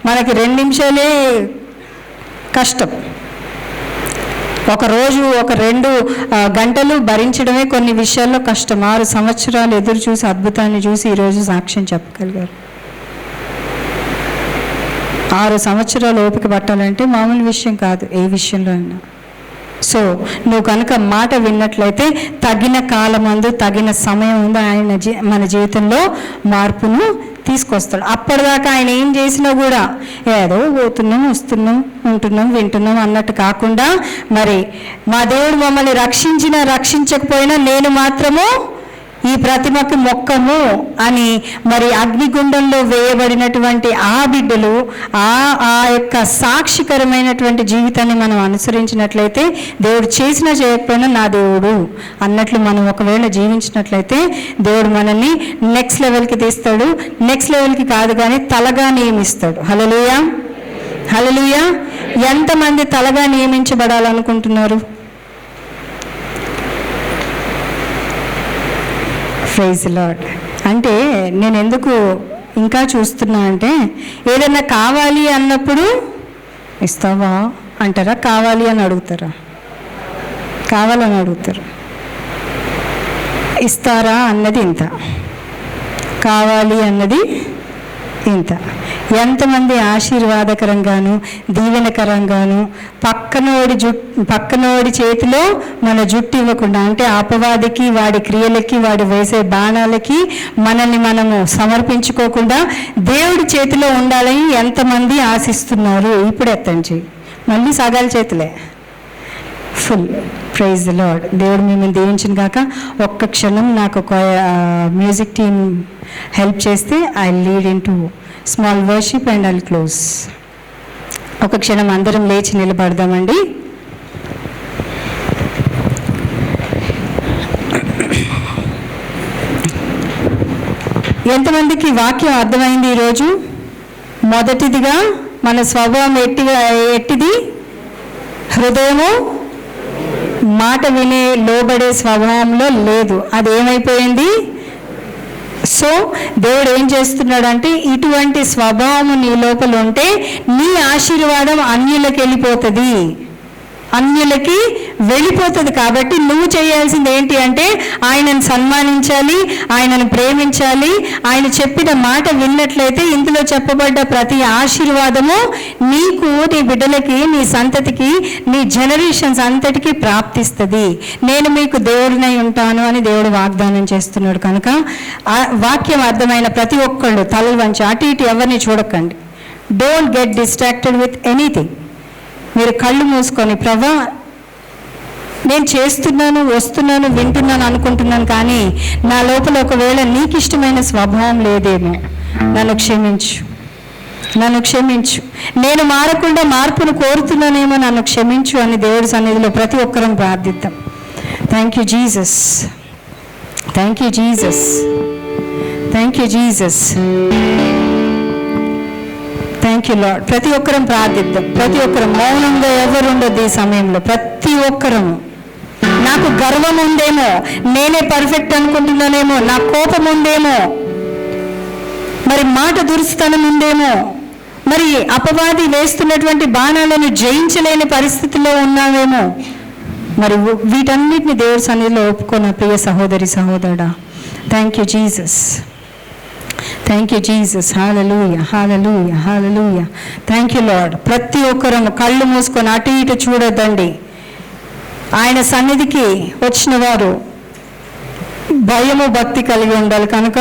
మనకి 2 నిమిషాలే కష్టం. ఒక రోజు ఒక 2 గంటలు భరించడమే కొన్ని విషయాల్లో కష్టం. 6 సంవత్సరాలు ఎదురు చూసి అద్భుతాన్ని చూసి ఈరోజు సాక్ష్యం చెప్పగలిగారు. 6 సంవత్సరాలు ఓపిక పట్టాలంటే మామూలు విషయం కాదు, ఏ విషయంలో అయినా. సో నువ్వు కనుక మాట విన్నట్లయితే తగిన కాలమందు తగిన సమయం ఉంది ఆయన మన జీవితంలో మార్పును తీసుకొస్తాడు. అప్పటిదాకా ఆయన ఏం చేసినా కూడా ఏదో పోతున్నాం, వస్తున్నాం, ఉంటున్నాం, వింటున్నాం అన్నట్టు కాకుండా, మరి మా దేవుడు మమ్మల్ని రక్షించినా రక్షించకపోయినా నేను మాత్రము ఈ ప్రతిమకి మొక్కము అని మరి అగ్నిగుండంలో వేయబడినటువంటి ఆ బిడ్డలు ఆ యొక్క సాక్షికరమైనటువంటి జీవితాన్ని మనం అనుసరించినట్లయితే దేవుడు చేసినా చేయకపోయినా నా దేవుడు అన్నట్లు మనం ఒకవేళ జీవించినట్లయితే దేవుడు మనల్ని నెక్స్ట్ లెవెల్కి తీస్తాడు. నెక్స్ట్ లెవెల్కి కాదు కానీ తలగా నియమిస్తాడు. హల్లెలూయా, హల్లెలూయా. ఎంతమంది తలగా నియమించబడాలనుకుంటున్నారు? Praise lord. అంటే నేను ఎందుకు ఇంకా చూస్తున్నా అంటే, ఏదన్నా కావాలి అన్నప్పుడు ఇస్తావా అంటారా, కావాలి అని అడుగుతారా? కావాలని అడుగుతారు. ఇస్తారా అన్నది ఇంత, కావాలి అన్నది ఇంత. ఎంతమంది ఆశీర్వాదకరంగాను దీవెనకరంగాను పక్కనోడి చేతిలో మన జుట్టు ఇవ్వకుండా, అంటే అపవాదికి, వాడి క్రియలకి, వాడి వేసే బాణాలకి మనల్ని మనము సమర్పించుకోకుండా దేవుడి చేతిలో ఉండాలని ఎంతమంది ఆశిస్తున్నారు? ఇప్పుడు ఎత్తండి, మళ్ళీ సగాల చేతులే ఫుల్. Praise the lord. దేవుడు మిమ్మల్ని దీవించిన కాక. ఒక్క క్షణం నాకు ఒక మ్యూజిక్ టీమ్ హెల్ప్ చేస్తే I lead in to small worship and I'll close. ఒక క్షణం అందరం లేచి నిలబడదామండి. ఎంతమందికి వాక్యం అర్థమైంది ఈరోజు? మొదటిదిగా మన స్వభావం ఎట్టిది? హృదయము మాట వినే లోబడే స్వభావంలో లేదు, అది ఏమైపోయింది? సో దేవుడు ఏం చేస్తున్నాడంటే, ఇటువంటి స్వభావం నీ లోపల ఉంటే నీ ఆశీర్వాదం అన్యులకు వెళ్ళిపోతుంది. కాబట్టి నువ్వు చేయాల్సింది ఏంటి అంటే ఆయనను సన్మానించాలి, ఆయనను ప్రేమించాలి. ఆయన చెప్పిన మాట విన్నట్లయితే ఇందులో చెప్పబడ్డ ప్రతి ఆశీర్వాదము నీకు, నీ బిడ్డలకి, నీ సంతతికి, నీ జనరేషన్స్ అంతటికీ ప్రాప్తిస్తుంది. నేను మీకు దేవుడినై ఉంటాను అని దేవుడు వాగ్దానం చేస్తున్నాడు. కనుక ఆ వాక్యం అర్థమైన ప్రతి ఒక్కళ్ళు తలలు వంచి అటు ఇటు ఎవరిని చూడకండి. Don't get distracted with anything. మీరు కళ్ళు మూసుకొని, ప్రభా నేను చేస్తున్నాను, వస్తున్నాను, వింటున్నాను అనుకుంటున్నాను, కానీ నా లోపల ఒకవేళ నీకు ఇష్టమైన స్వభావం లేదేమో, నన్ను క్షమించు, నేను మారకుండా మార్పును కోరుతున్నానేమో, నన్ను క్షమించు అని దేవుడి సన్నిధిలో ప్రతి ఒక్కరం ప్రార్థిద్దాం. Thank you Jesus, thank you Jesus, thank you Jesus, thank you Lord. ప్రతి ఒక్కరం ప్రార్థిద్దాం. ప్రతి ఒక్కరం మౌనంగా ఎవరు ఉండదు ఈ సమయంలో. ప్రతి ఒక్కరము, నాకు గర్వం ఉందేమో, నేనే పర్ఫెక్ట్ అనుకుంటున్నానేమో, నా కోపం ఉందేమో, మరి మాట దురుస్తనం ఉందేమో, మరి అపవాది వేస్తున్నటువంటి బాణాలను జయించలేని పరిస్థితిలో ఉన్నావేమో, మరి వీటన్నిటిని దేవుడి సన్నిధిలో ఒప్పుకున్న ప్రియ సహోదరి సహోదరుడా, thank you Jesus, thank you Jesus. Hallelujah, hallelujah, hallelujah. Thank you Lord. ప్రతి ఒక్కరము కళ్ళు మూసుకొని అటు ఇటు చూడొద్దండి. ఆయన సన్నిధికి వచ్చిన వారు భయము భక్తి కలిగి ఉండాలి. కనుక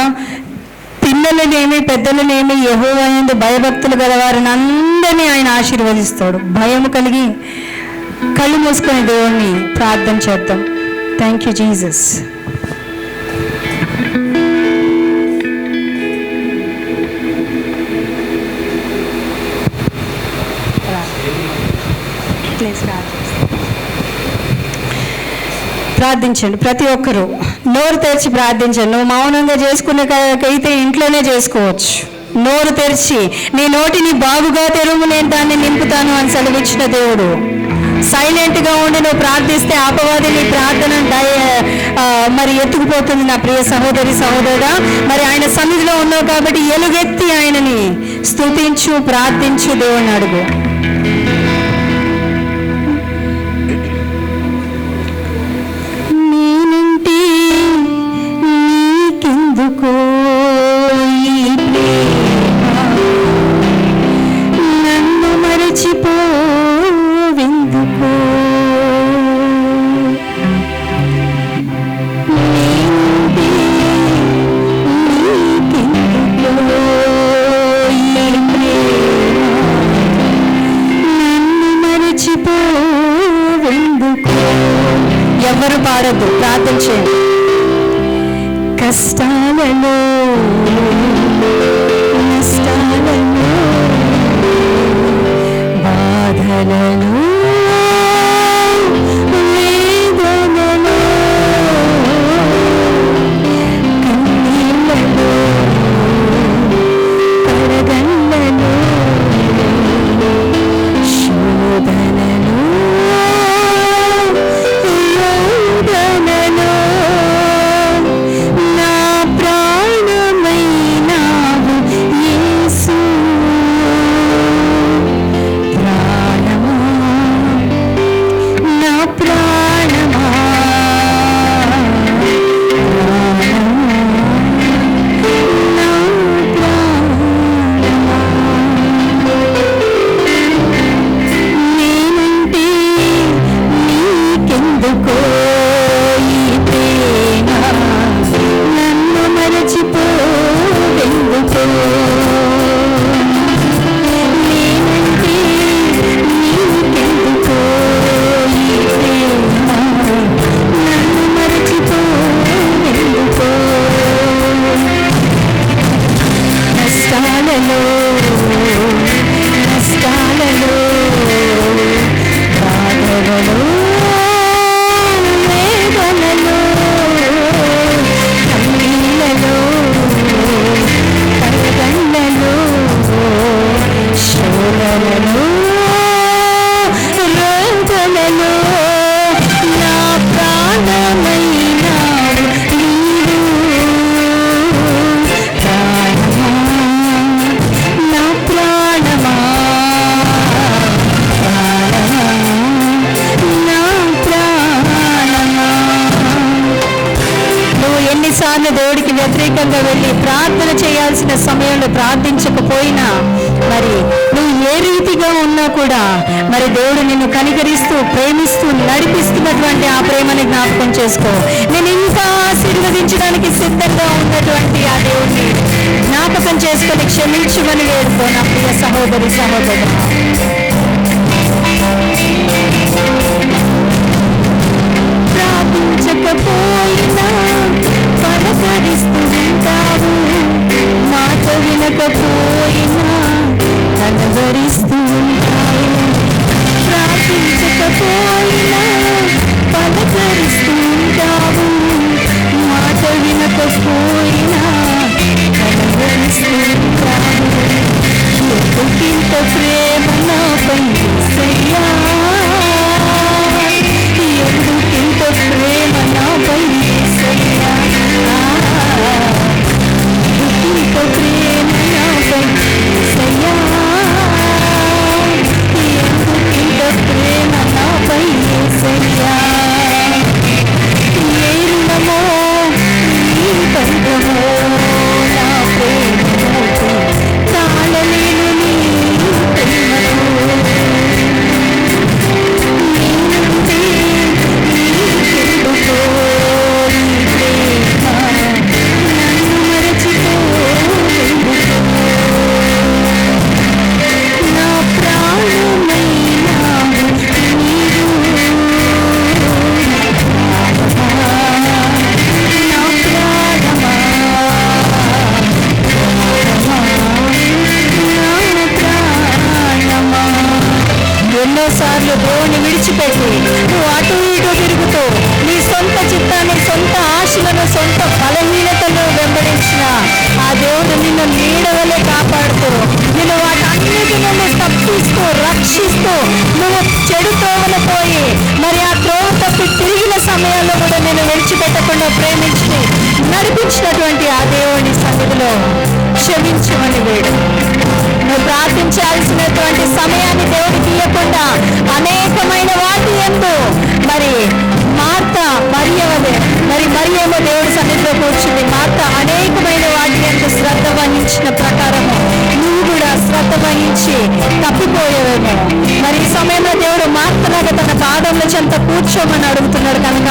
పిల్లలనేమి పెద్దలనేమి యెహోవా యందు భయభక్తులు గల వారిని అందరినీ ఆయన ఆశీర్వదిస్తాడు. భయము కలిగి కళ్ళు మూసుకొని దేవుణ్ణి ప్రార్థన చేద్దాం. Thank you Jesus. ప్రార్థించండి. ప్రతి ఒక్కరూ నోరు తెరిచి ప్రార్థించండి. నువ్వు మౌనంగా చేసుకునేకైతే ఇంట్లోనే చేసుకోవచ్చు. నోరు తెరిచి నీ నోటిని బాగుగా తెరువు, నేను దాన్ని నింపుతాను అని సెలవిచ్చిన దేవుడు. సైలెంట్గా ఉండి నువ్వు ప్రార్థిస్తే అపవాది నీ ప్రార్థన మరి ఎత్తుకుపోతుంది. నా ప్రియ సహోదరి సహోదరుడా, మరి ఆయన సన్నిధిలో ఉన్నావు కాబట్టి ఎలుగెత్తి ఆయనని స్తుతించు, ప్రార్థించు, దేవుని అడుగు. నేనంటే నీకెందుకో ఈ ప్రేమ, నన్ను మరచిపోవెందుకో. నేనంటే నీకెందుకో ఈ ప్రేమ, నన్ను మరచిపోవెందుకో. ఎవరు పాడద్దు, ప్రార్థన చేయండి. కష్టాలలో నష్టాలలో బాధలలో వేదనలో కన్నీళ్ళలో పరగళ్ళలో శోధనలో వేదనలో నా ప్రాణమైనావు యేసు. ప్రాణమా నా ప్రాణమా, ప్రాణమా నా ప్రాణమా. నేనంటే నీకెందుకో ఈ ప్రేమ, నన్ను మరచిపోవెందుకో. నేనంటే నీకెందుకో ఈ ప్రేమ, నన్ను మరచిపోవెందుకో. నష్టాలలో నష్టాలలో బాధలలో వేదనలో కన్నీళ్ళలో పరగళ్ళలో శోధనలో రోదనలో నా ప్రాణమైనావు నీవు. ప్రాణమా నా ప్రాణమా, ప్రాణమా నా ప్రాణమా. నువ్వు ఎన్నిసార్లు దేవుడికి వ్యతిరేకంగా వెళ్ళి ప్రార్థన చేయాల్సిన సమయంలో ప్రార్థించకపోయినా, మరి నువ్వు ఏ రీతిగా ఉన్నా కూడా మరి దేవుడు నిన్ను కనికరిస్తూ ప్రేమిస్తూ నడిపిస్తున్నటువంటి ఆ ప్రేమని జ్ఞాపకం చేసుకో. నేను ఇంకా ఆశీర్వదించడానికి సిద్ధంగా ఉన్నటువంటి ఆ దేవుడిని జ్ఞాపకం చేసుకొని క్షమించమని వేడుకో నా ప్రియ సహోదరి సహోదరు. ప్రార్థించకపోయినా పలకరిస్తూ ఉంటావు, మాట వినకపోయినా కనబరిస్తూ ఉంటావు. ప్రార్థించకపోయినా పలకరిస్తూ ఉంటావు, మాట వినకపోయినా కనబరిస్తూ ఉంటావు. ఎందుకింత ప్రేమ నాపై యేసయ్యా, ఎందుకింత ప్రేమ నాపై యేసయ్యా, ఎందుకింత ప్రేమ నాపై యేసయ్యా, ఎందుకింత ప్రేమ నాపై యేసయ్యా. ఏ రుణమో నీ బంధమో నా ప్రేమతో తాళలేను నీ ప్రేమతో. నేనంటే నీకెందుకో ఈ ప్రేమ, ఎన్నోసార్లు దేవుణ్ణి విడిచిపెట్టి నువ్వు అటు ఇటు తిరుగుతూ నీ సొంత చిత్తాన్ని, సొంత ఆశలను, సొంత బలహీనతను వెంబడించిన ఆ దేవుడు నిన్ను నీడవలే కాపాడుతూ, నిన్ను వాటన్నిటి నుండి తప్పిస్తూ, రక్షిస్తూ, నువ్వు చెడు త్రోవన పోయి మరి ఆ త్రోవ తప్పి తిరిగిన సమయాల్లో కూడా నేను విడిచిపెట్టకుండా ప్రేమించి నడిపించినటువంటి ఆ దేవుని సన్నిధిలో క్షమించమని వేడు. నువ్వు ప్రార్థించాల్సినటువంటి సమయాన్ని దేవుడికి ఇవ్వకుండా అనేకమైన వాటి యందు మరి మార్త మరియేమో దేవుడి సన్నిధిలో కూర్చుంది. మార్త అనేకమైన వాటి యందు శ్రద్ధ వహించిన ప్రకారము నువ్వు కూడా శ్రద్ధ వహించి తప్పిపోయేవేమో. మరి ఈ సమయంలో దేవుడు మార్తలాగా తన పాదముల చెంత కూర్చోమని అడుగుతున్నాడు కనుక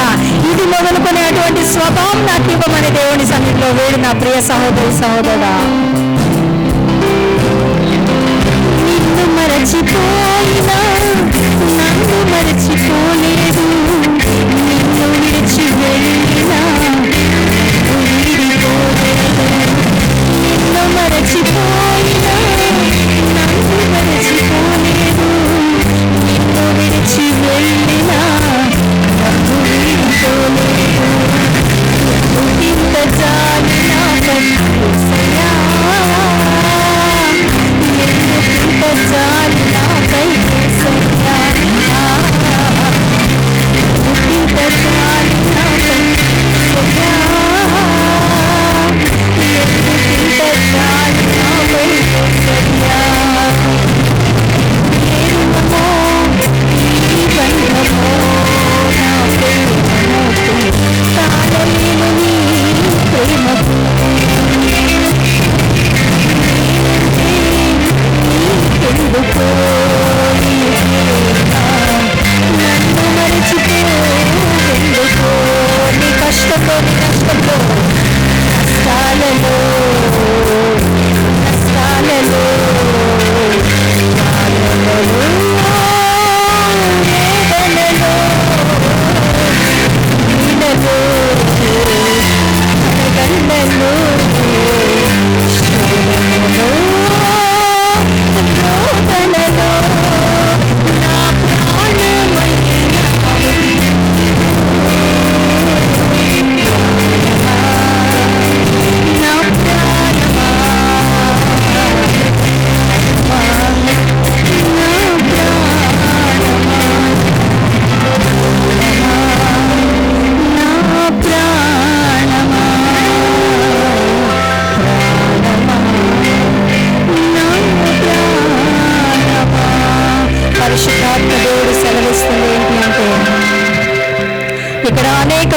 ఇది మొదలుకునేటువంటి స్వభావం నాకు ఇవ్వమని దేవుని సన్నిధిలో వేడు. నా ప్రియ సహోదరుడా, నిన్ను మరచిపోయినా నన్ను మరచిపోలేదు, నిన్ను విడిచి వెళ్ళినా విడిపోలేదు. నిన్ను మరచిపోయినా నన్ను మరచిపోలేదు, నిన్ను విడిచి వెళ్ళినా నన్ను విడిపోలేదు. ఇంత జాలి నాపై యేసయ్యా, ఎందుకింత జాలి నాపై యేసయ్యా, ఎందుకింత జాలి నాపై యేసయ్యా, ఎందుకింత జాలి నాపై యేసయ్యా. ఏరుమో ఈ బంధమో నా ప్రేమమోతో తాళలేను నీ ప్రేమకు, నీకెందుకో నీ ప్రేమ నన్ను మరచిపోవెందుకో. నీ కష్టంలో కష్టాలలో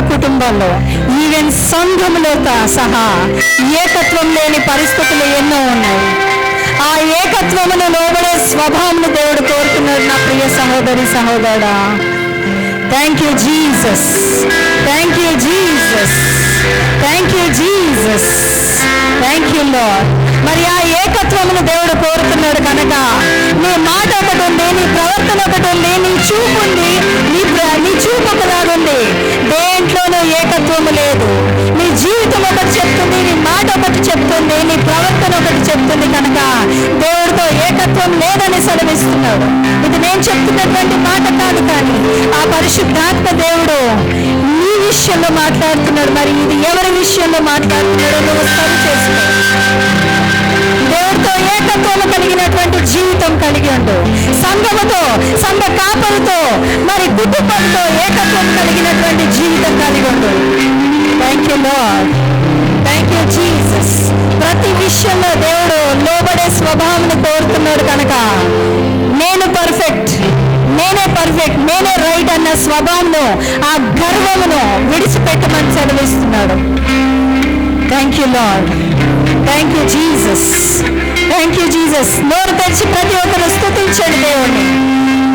కుటుంబాల్లో ఈవెన్ సంఘములో సహా ఏకత్వం లేని పరిస్థితులు ఎన్నో ఉన్నాయి. ఆ ఏకత్వమును లోబడే స్వభావం దేవుడు కోరుతున్నాడు. నా ప్రియ సహోదరుడా, thank you Jesus, thank you Jesus, thank you Jesus, thank you lord. మరి ఆ ఏకత్వమును దేవుడు కోరుతున్నాడు కనుక నీ మాట ఒకటి ఉంది, నీ ప్రవర్తన ఒకటి ఉంది, నీ చూపు ఉంది, నీ చూపు ఒకలాగుంది. దేంట్లోనూ ఏకత్వము లేదు. నీ జీవితం ఒకటి చెప్తుంది, నీ మాట ఒకటి చెప్తుంది, నీ ప్రవర్తన ఒకటి చెప్తుంది. కనుక దేవుడితో ఏకత్వం లేదని సెలవిస్తున్నాడు. ఇది నేను చెప్తున్నటువంటి మాట కాదు, కానీ ఆ పరిశుద్ధాత్మ దేవుడు నీ విషయంలో మాట్లాడుతున్నాడు. మరి ఇది ఎవరి విషయంలో మాట్లాడుతున్నాడో నువ్వు సరి చేసుకో. దేవుడితో ఏకత్వం కలిగినటువంటి జీవితం కలిగి ఉండు. సంఘముతో, సంఘ కాపరితో, మరి కుటుంబంతో ఏకత్వం కలిగినటువంటి జీవితం కలిగి ఉండు. Thank you Lord, thank you Jesus. ప్రతి విషయంలో దేవుడు లోబడే స్వభావం కోరుతున్నాడు కనుక నేను పర్ఫెక్ట్, నేనే రైట్ అన్న స్వభావంలో ఆ గర్వమును విడిచిపెట్టమని చదివిస్తున్నాడు. Thank you Lord, thank you Jesus, thank you Jesus. నోరు తెరిచి ప్రతి ఒక్కరు స్తుతించండి దేవుడిని.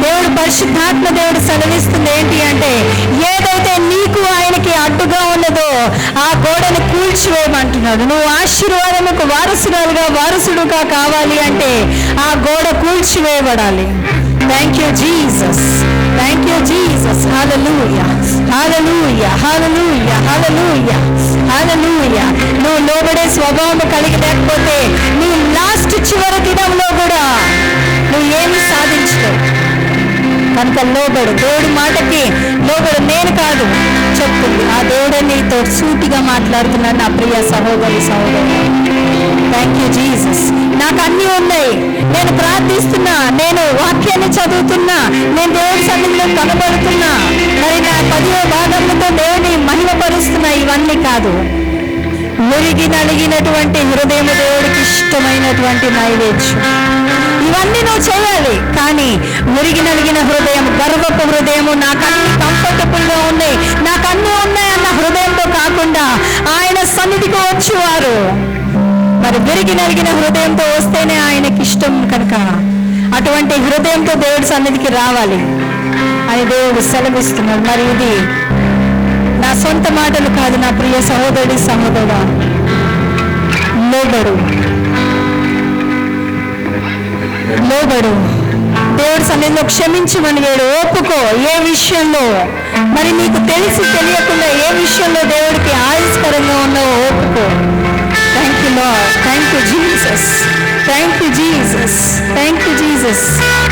దేవుడు పరిశుద్ధాత్మ దేవుడు సెలవిస్తుంది ఏంటి అంటే, ఏదైతే నీకు ఆయనకి అడ్డుగా ఉన్నదో ఆ గోడను కూల్చివేయమంటున్నాడు. నువ్వు ఆశీర్వాదముకు వారసుడుగా కావాలి అంటే ఆ గోడ కూల్చివేయబడాలి. Thank you Jesus, thank you Jesus. Hallelujah, hallelujah, hallelujah, hallelujah, hallelujah. నువ్వు లోబడే స్వభావం కలిగి లేకపోతే నీ లాస్ట్ చివరి దినంలో కూడా నువ్వు ఏమి సాధించలేవు. కనుక లోబడు, దేవుడి మాటకి లోబడు. నేను కాదు చెప్తుంది, ఆ దేవుడే నీతో సూటిగా మాట్లాడుతున్నాను నా ప్రియ సహోదరి సహోదరు. Thank you Jesus. నాకు అన్నీ ఉన్నాయి, నేను ప్రార్థిస్తున్నా, నేను వాక్యాన్ని చదువుతున్నా, నేను దేవుడి సన్నిధిలో కనబడుతున్నా, మరి నా 10వ భాగంతో దేవుని మహిమపరుస్తున్నా. ఇవన్నీ కాదు, మురిగి నలిగినటువంటి హృదయం దేవుడికి ఇష్టమైనటువంటి నైవేద్యం. ఇవన్నీ నువ్వు చేయాలి, కానీ మురిగి నలిగిన హృదయం, గర్వపు హృదయము, నాకు అన్ని కంఫర్టబుల్గా ఉన్నాయి, నాకు అన్నీ ఉన్నాయన్న హృదయంతో కాకుండా ఆయన సన్నిధికి వచ్చేవారు మరి విరిగి నలిగిన హృదయంతో వస్తేనే ఆయనకి ఇష్టం. కనుక అటువంటి హృదయంతో దేవుడి సన్నిధికి రావాలి అని దేవుడు సెలవిస్తున్నాడు. మరి ఇది నా సొంత మాటలు కాదు నా ప్రియ సహోదరి సహోదరుడా. లోబడు, లోబడు, దేవుడి సన్నిధిలో క్షమించమని వేడు, ఒప్పుకో. ఏ విషయంలో మరి నీకు తెలిసి తెలియకుండా ఏ విషయంలో దేవుడికి ఆయుష్కరంగా ఉన్నావో ఒప్పుకో. Thank you Lord, thank you Jesus, thank you Jesus, thank you Jesus.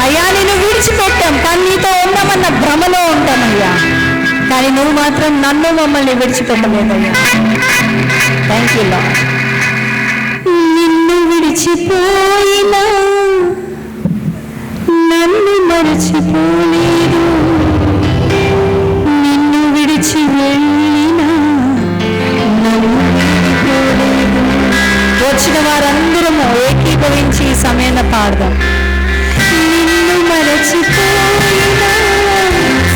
అయ్యా నేను విడిచిపెట్టాం, కానీ నీతో ఉన్నామన్న భ్రమలో ఉంటామయ్యా, కానీ నువ్వు మాత్రం నన్ను మమ్మల్ని విడిచిపెట్టలేదయ్యా. Thank you lord. నిన్ను విడిచిపోయినా నన్ను మరచిపోలేదు, నిన్ను విడిచి వెళ్ళినా నన్ను విడిపోలేదు. వచ్చిన వారందరము ఏకీభవించి ఈ సమయాన్ని పాడదాం. నిన్ను మరచిపోయినా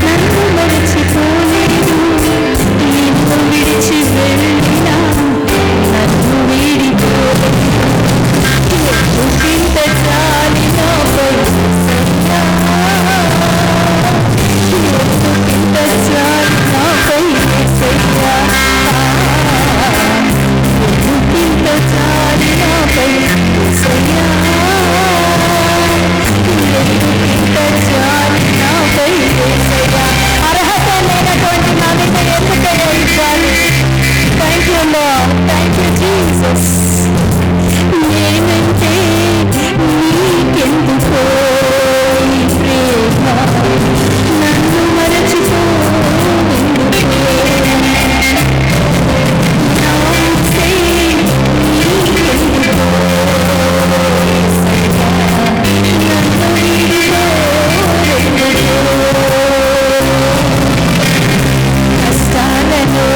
నన్ను మరచిపోలేదు, నిన్ను విడిచి వెళ్ళినా నన్ను విడిపోలేదు. ఎందుకింత జాలి నాపై యేసయ్యా, ఎందుకింత జాలి నాపై యేసయ్యా, ఎందుకింత జాలి నాపై యేసయ్యా, ఎందుకింత జాలి నాపై యేసయ్యా. అర్హత లేనటువంటి నా మీద ఎందుకయ్యా ఈ జాలి? Thank you Lord, thank you Jesus. నేనంటే నీకెందుకో ఈ ప్రేమ, నన్ను మరచిపో ఎందుకో, నా ఊసే నీకెందుకో యేసయ్యా, నన్ను విడిపో ఎందుకో. కష్టాలలో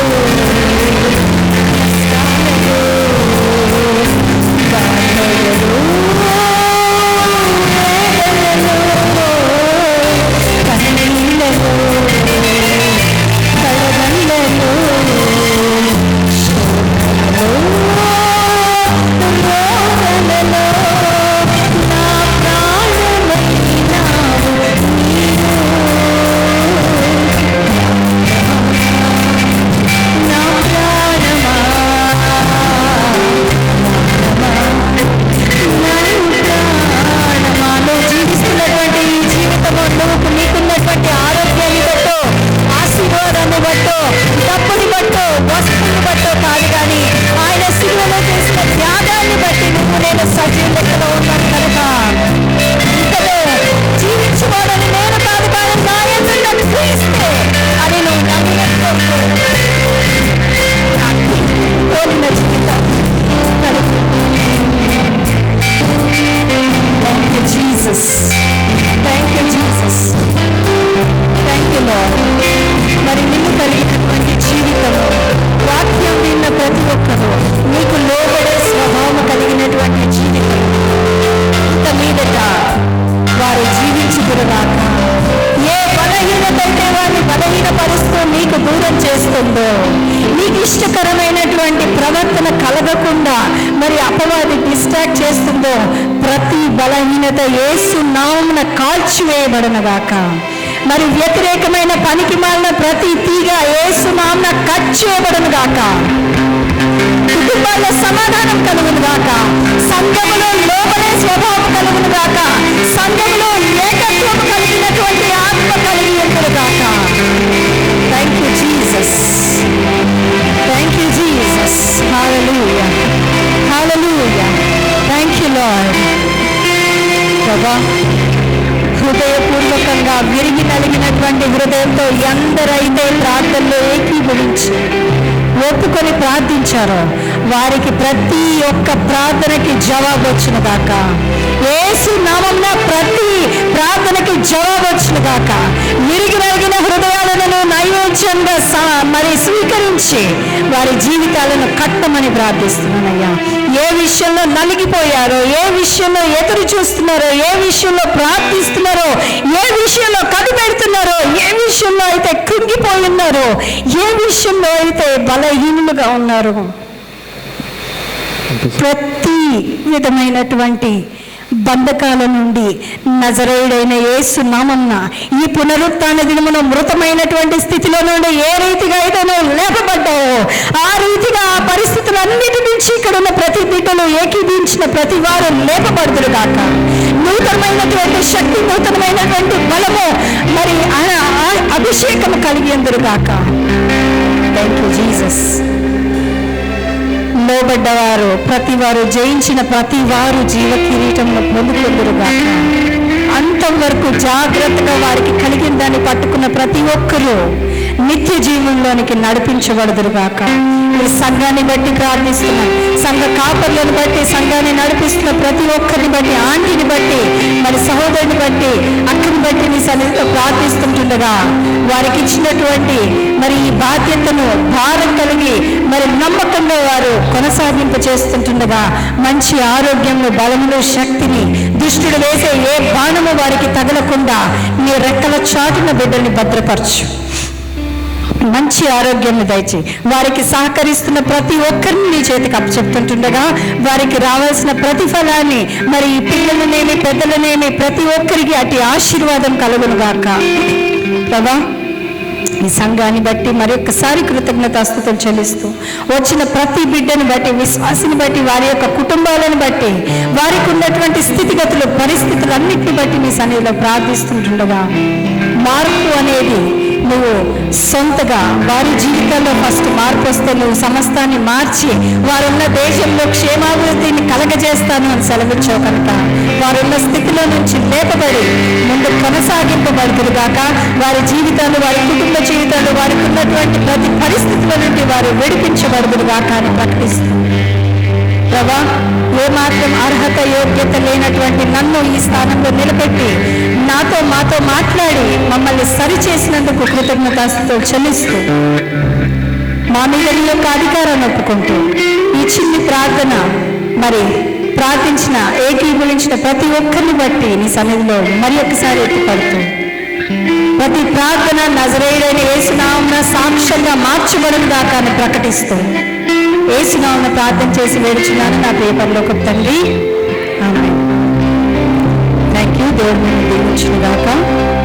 నీకు ఇష్టకరమైనటువంటి ప్రవర్తన కలగకుండా మరి అపవాది డిస్ట్రాక్ట్ చేస్తుందో ప్రతి బలహీనత యేసు నామమున కాల్చివేయబడునుగాక. మరి వ్యతిరేకమైన పనికి మాలిన ప్రతి తీగ యేసు నామమున కట్ చేయబడునుగాక. కుటుంబాల్లో సమాధానం కలుగునుగాక. సంఘములో లోబడే స్వభావం కలుగునుగాక. సంఘములో ఏకత్వం కలిగినటువంటి ఆత్మ కలిగి ఉండునుగాక. Thank you Jesus, thank you Jesus. Hallelujah, hallelujah. Thank you lord. ప్రభా, హృదయ హృదయపూర్వకంగా విరిగి నలిగినటువంటి హృదయంతో ఎందరైతే ప్రార్థనలో ఏకీభవించి ఒప్పుకొని ప్రార్థించారో వారికి ప్రతి ఒక్క ప్రార్థనకి జవాబు వచ్చును గాక. యేసు నామమున ప్రతి ప్రార్థనకి జవాబు వచ్చును గాక. విరిగి నలిగిన హృదయాలను నైవేద్యంగా మరి స్వీకరించి వారి జీవితాలను కట్టమని ప్రార్థిస్తున్నానయ్యా. ఏ విషయంలో నలిగిపోయారో, ఏ విషయంలో ఎదురు చూస్తున్నారో, ఏ విషయంలో ప్రార్థిస్తున్నారో, ఏ విషయంలో కనిపెడుతున్నారో, ఏ విషయంలో అయితే కృంగిపోయి ఉన్నారో, ఏ విషయంలో అయితే బలహీనులుగా ఉన్నారో, ప్రతి విధమైనటువంటి బంధకాల నుండి నజరేయుడైన యేసు నామమున ఈ పునరుత్థాన దినమున మృతమైనటువంటి స్థితిలో నుండి ఏ రీతిగా అయితే నువ్వు లేపబడ్డావో ఆ రీతిగా ఆ పరిస్థితులన్నిటి నుంచి ఇక్కడ ఉన్న ప్రతి బిడ్డలు ఏకీభించిన ప్రతి వారు లేపబడుదురు గాక. నూతనమైనటువంటి శక్తి, నూతనమైనటువంటి బలము, మరి అభిషేకము కలిగి అందరు గాక. Thank you Jesus. లోబడ్డవారు ప్రతి వారు, జయించిన ప్రతి వారు జీవ కిరీటంలో పొందుకుందరుగాక. అంతం వరకు జాగ్రత్తగా వారికి కలిగిన దాన్ని పట్టుకున్న ప్రతి ఒక్కరూ నిత్య జీవంలోనికి నడిపించబడదురుగాక. ఈ సంఘాన్ని బట్టి ప్రార్థిస్తున్నాం, సంఘ కాపర్లను బట్టి, సంఘాన్ని నడిపిస్తున్న ప్రతి ఒక్కరిని బట్టి, ఆంటీని బట్టి, మరి సహోదరుని బట్టి, అక్కని బట్టి నీ సన్నిధిలో ప్రార్థిస్తుంటుండగా వారికి ఇచ్చినటువంటి మరి ఈ బాధ్యతను భారం కలిగి మరి నమ్మకంగా వారు కొనసాగింప చేస్తుంటుండగా మంచి ఆరోగ్యంలో, బలములో, శక్తిని, దుష్టుడు వేసే ఏ బాణము వారికి తగలకుండా నీ రెక్కల చాటున బిడ్డల్ని భద్రపరచు. మంచి ఆరోగ్యాన్ని దయచి వారికి సహకరిస్తున్న ప్రతి ఒక్కరిని నీ చేతికి అప్పచెప్తుంటుండగా వారికి రావాల్సిన ప్రతిఫలాన్ని మరి పిల్లలనేమి పెద్దలనేమి ప్రతి ఒక్కరికి అటు ఆశీర్వాదం కలుగునుగాక. ప్రభా, ఈ సంఘాన్ని బట్టి మరొకసారి కృతజ్ఞతాస్తుతులు చెల్లిస్తూ వచ్చిన ప్రతి బిడ్డని బట్టి, విశ్వాసిని బట్టి, వారి యొక్క కుటుంబాలను బట్టి, వారికి ఉన్నటువంటి స్థితిగతులు, పరిస్థితులన్నింటిని బట్టి నీ సన్నిధిలో ప్రార్థిస్తుంటుండగా మార్పు అనేది నువ్వు సొంతగా వారి జీవితాల్లో ఫస్ట్ మార్పు వస్తే నువ్వు సమస్తాన్ని మార్చి వారున్న దేశంలో క్షేమాభివృద్ధిని కలగజేస్తాను అని సెలవిచ్చావు కనుక వారున్న స్థితిలో నుంచి లేపబడి ముందు కొనసాగింపబడుతురుగాక. వారి జీవితాలు, వారి కుటుంబ జీవితాలు, వారికి ఉన్నటువంటి ప్రతి పరిస్థితుల నుండి వారు విడిపించబడుదురుగాక అని ప్రకటిస్తూ, ప్రభా, ఏమాత్రం అర్హత యోగ్యత లేనటువంటి నన్ను ఈ స్థానంలో నిలబెట్టి మాతో మాట్లాడి మమ్మల్ని సరిచేసినందుకు కృతజ్ఞతాస్తుతులు చెల్లిస్తూ మా మీద నీ యొక్క అధికారాన్ని ఒప్పుకుంటూ ఈ చిన్ని ప్రార్థన మరి ప్రార్థించిన, ఏకీభవించిన ప్రతి ఒక్కరిని బట్టి నీ సన్నిధిలో మరి ఒకసారి ఎత్తిపడుతూ ప్రతి ప్రార్థన నజరేయుడైన యేసు నామమున సాక్ష్యంగా మార్చబడునుగాక అని ప్రకటిస్తూ యేసు నామమున ప్రార్థన చేసి వేడుచున్నాను నా ప్రియ పరలోకపు తండ్రి. ఆమేన్. Thank you. దేవుడు దీవించునుగాక.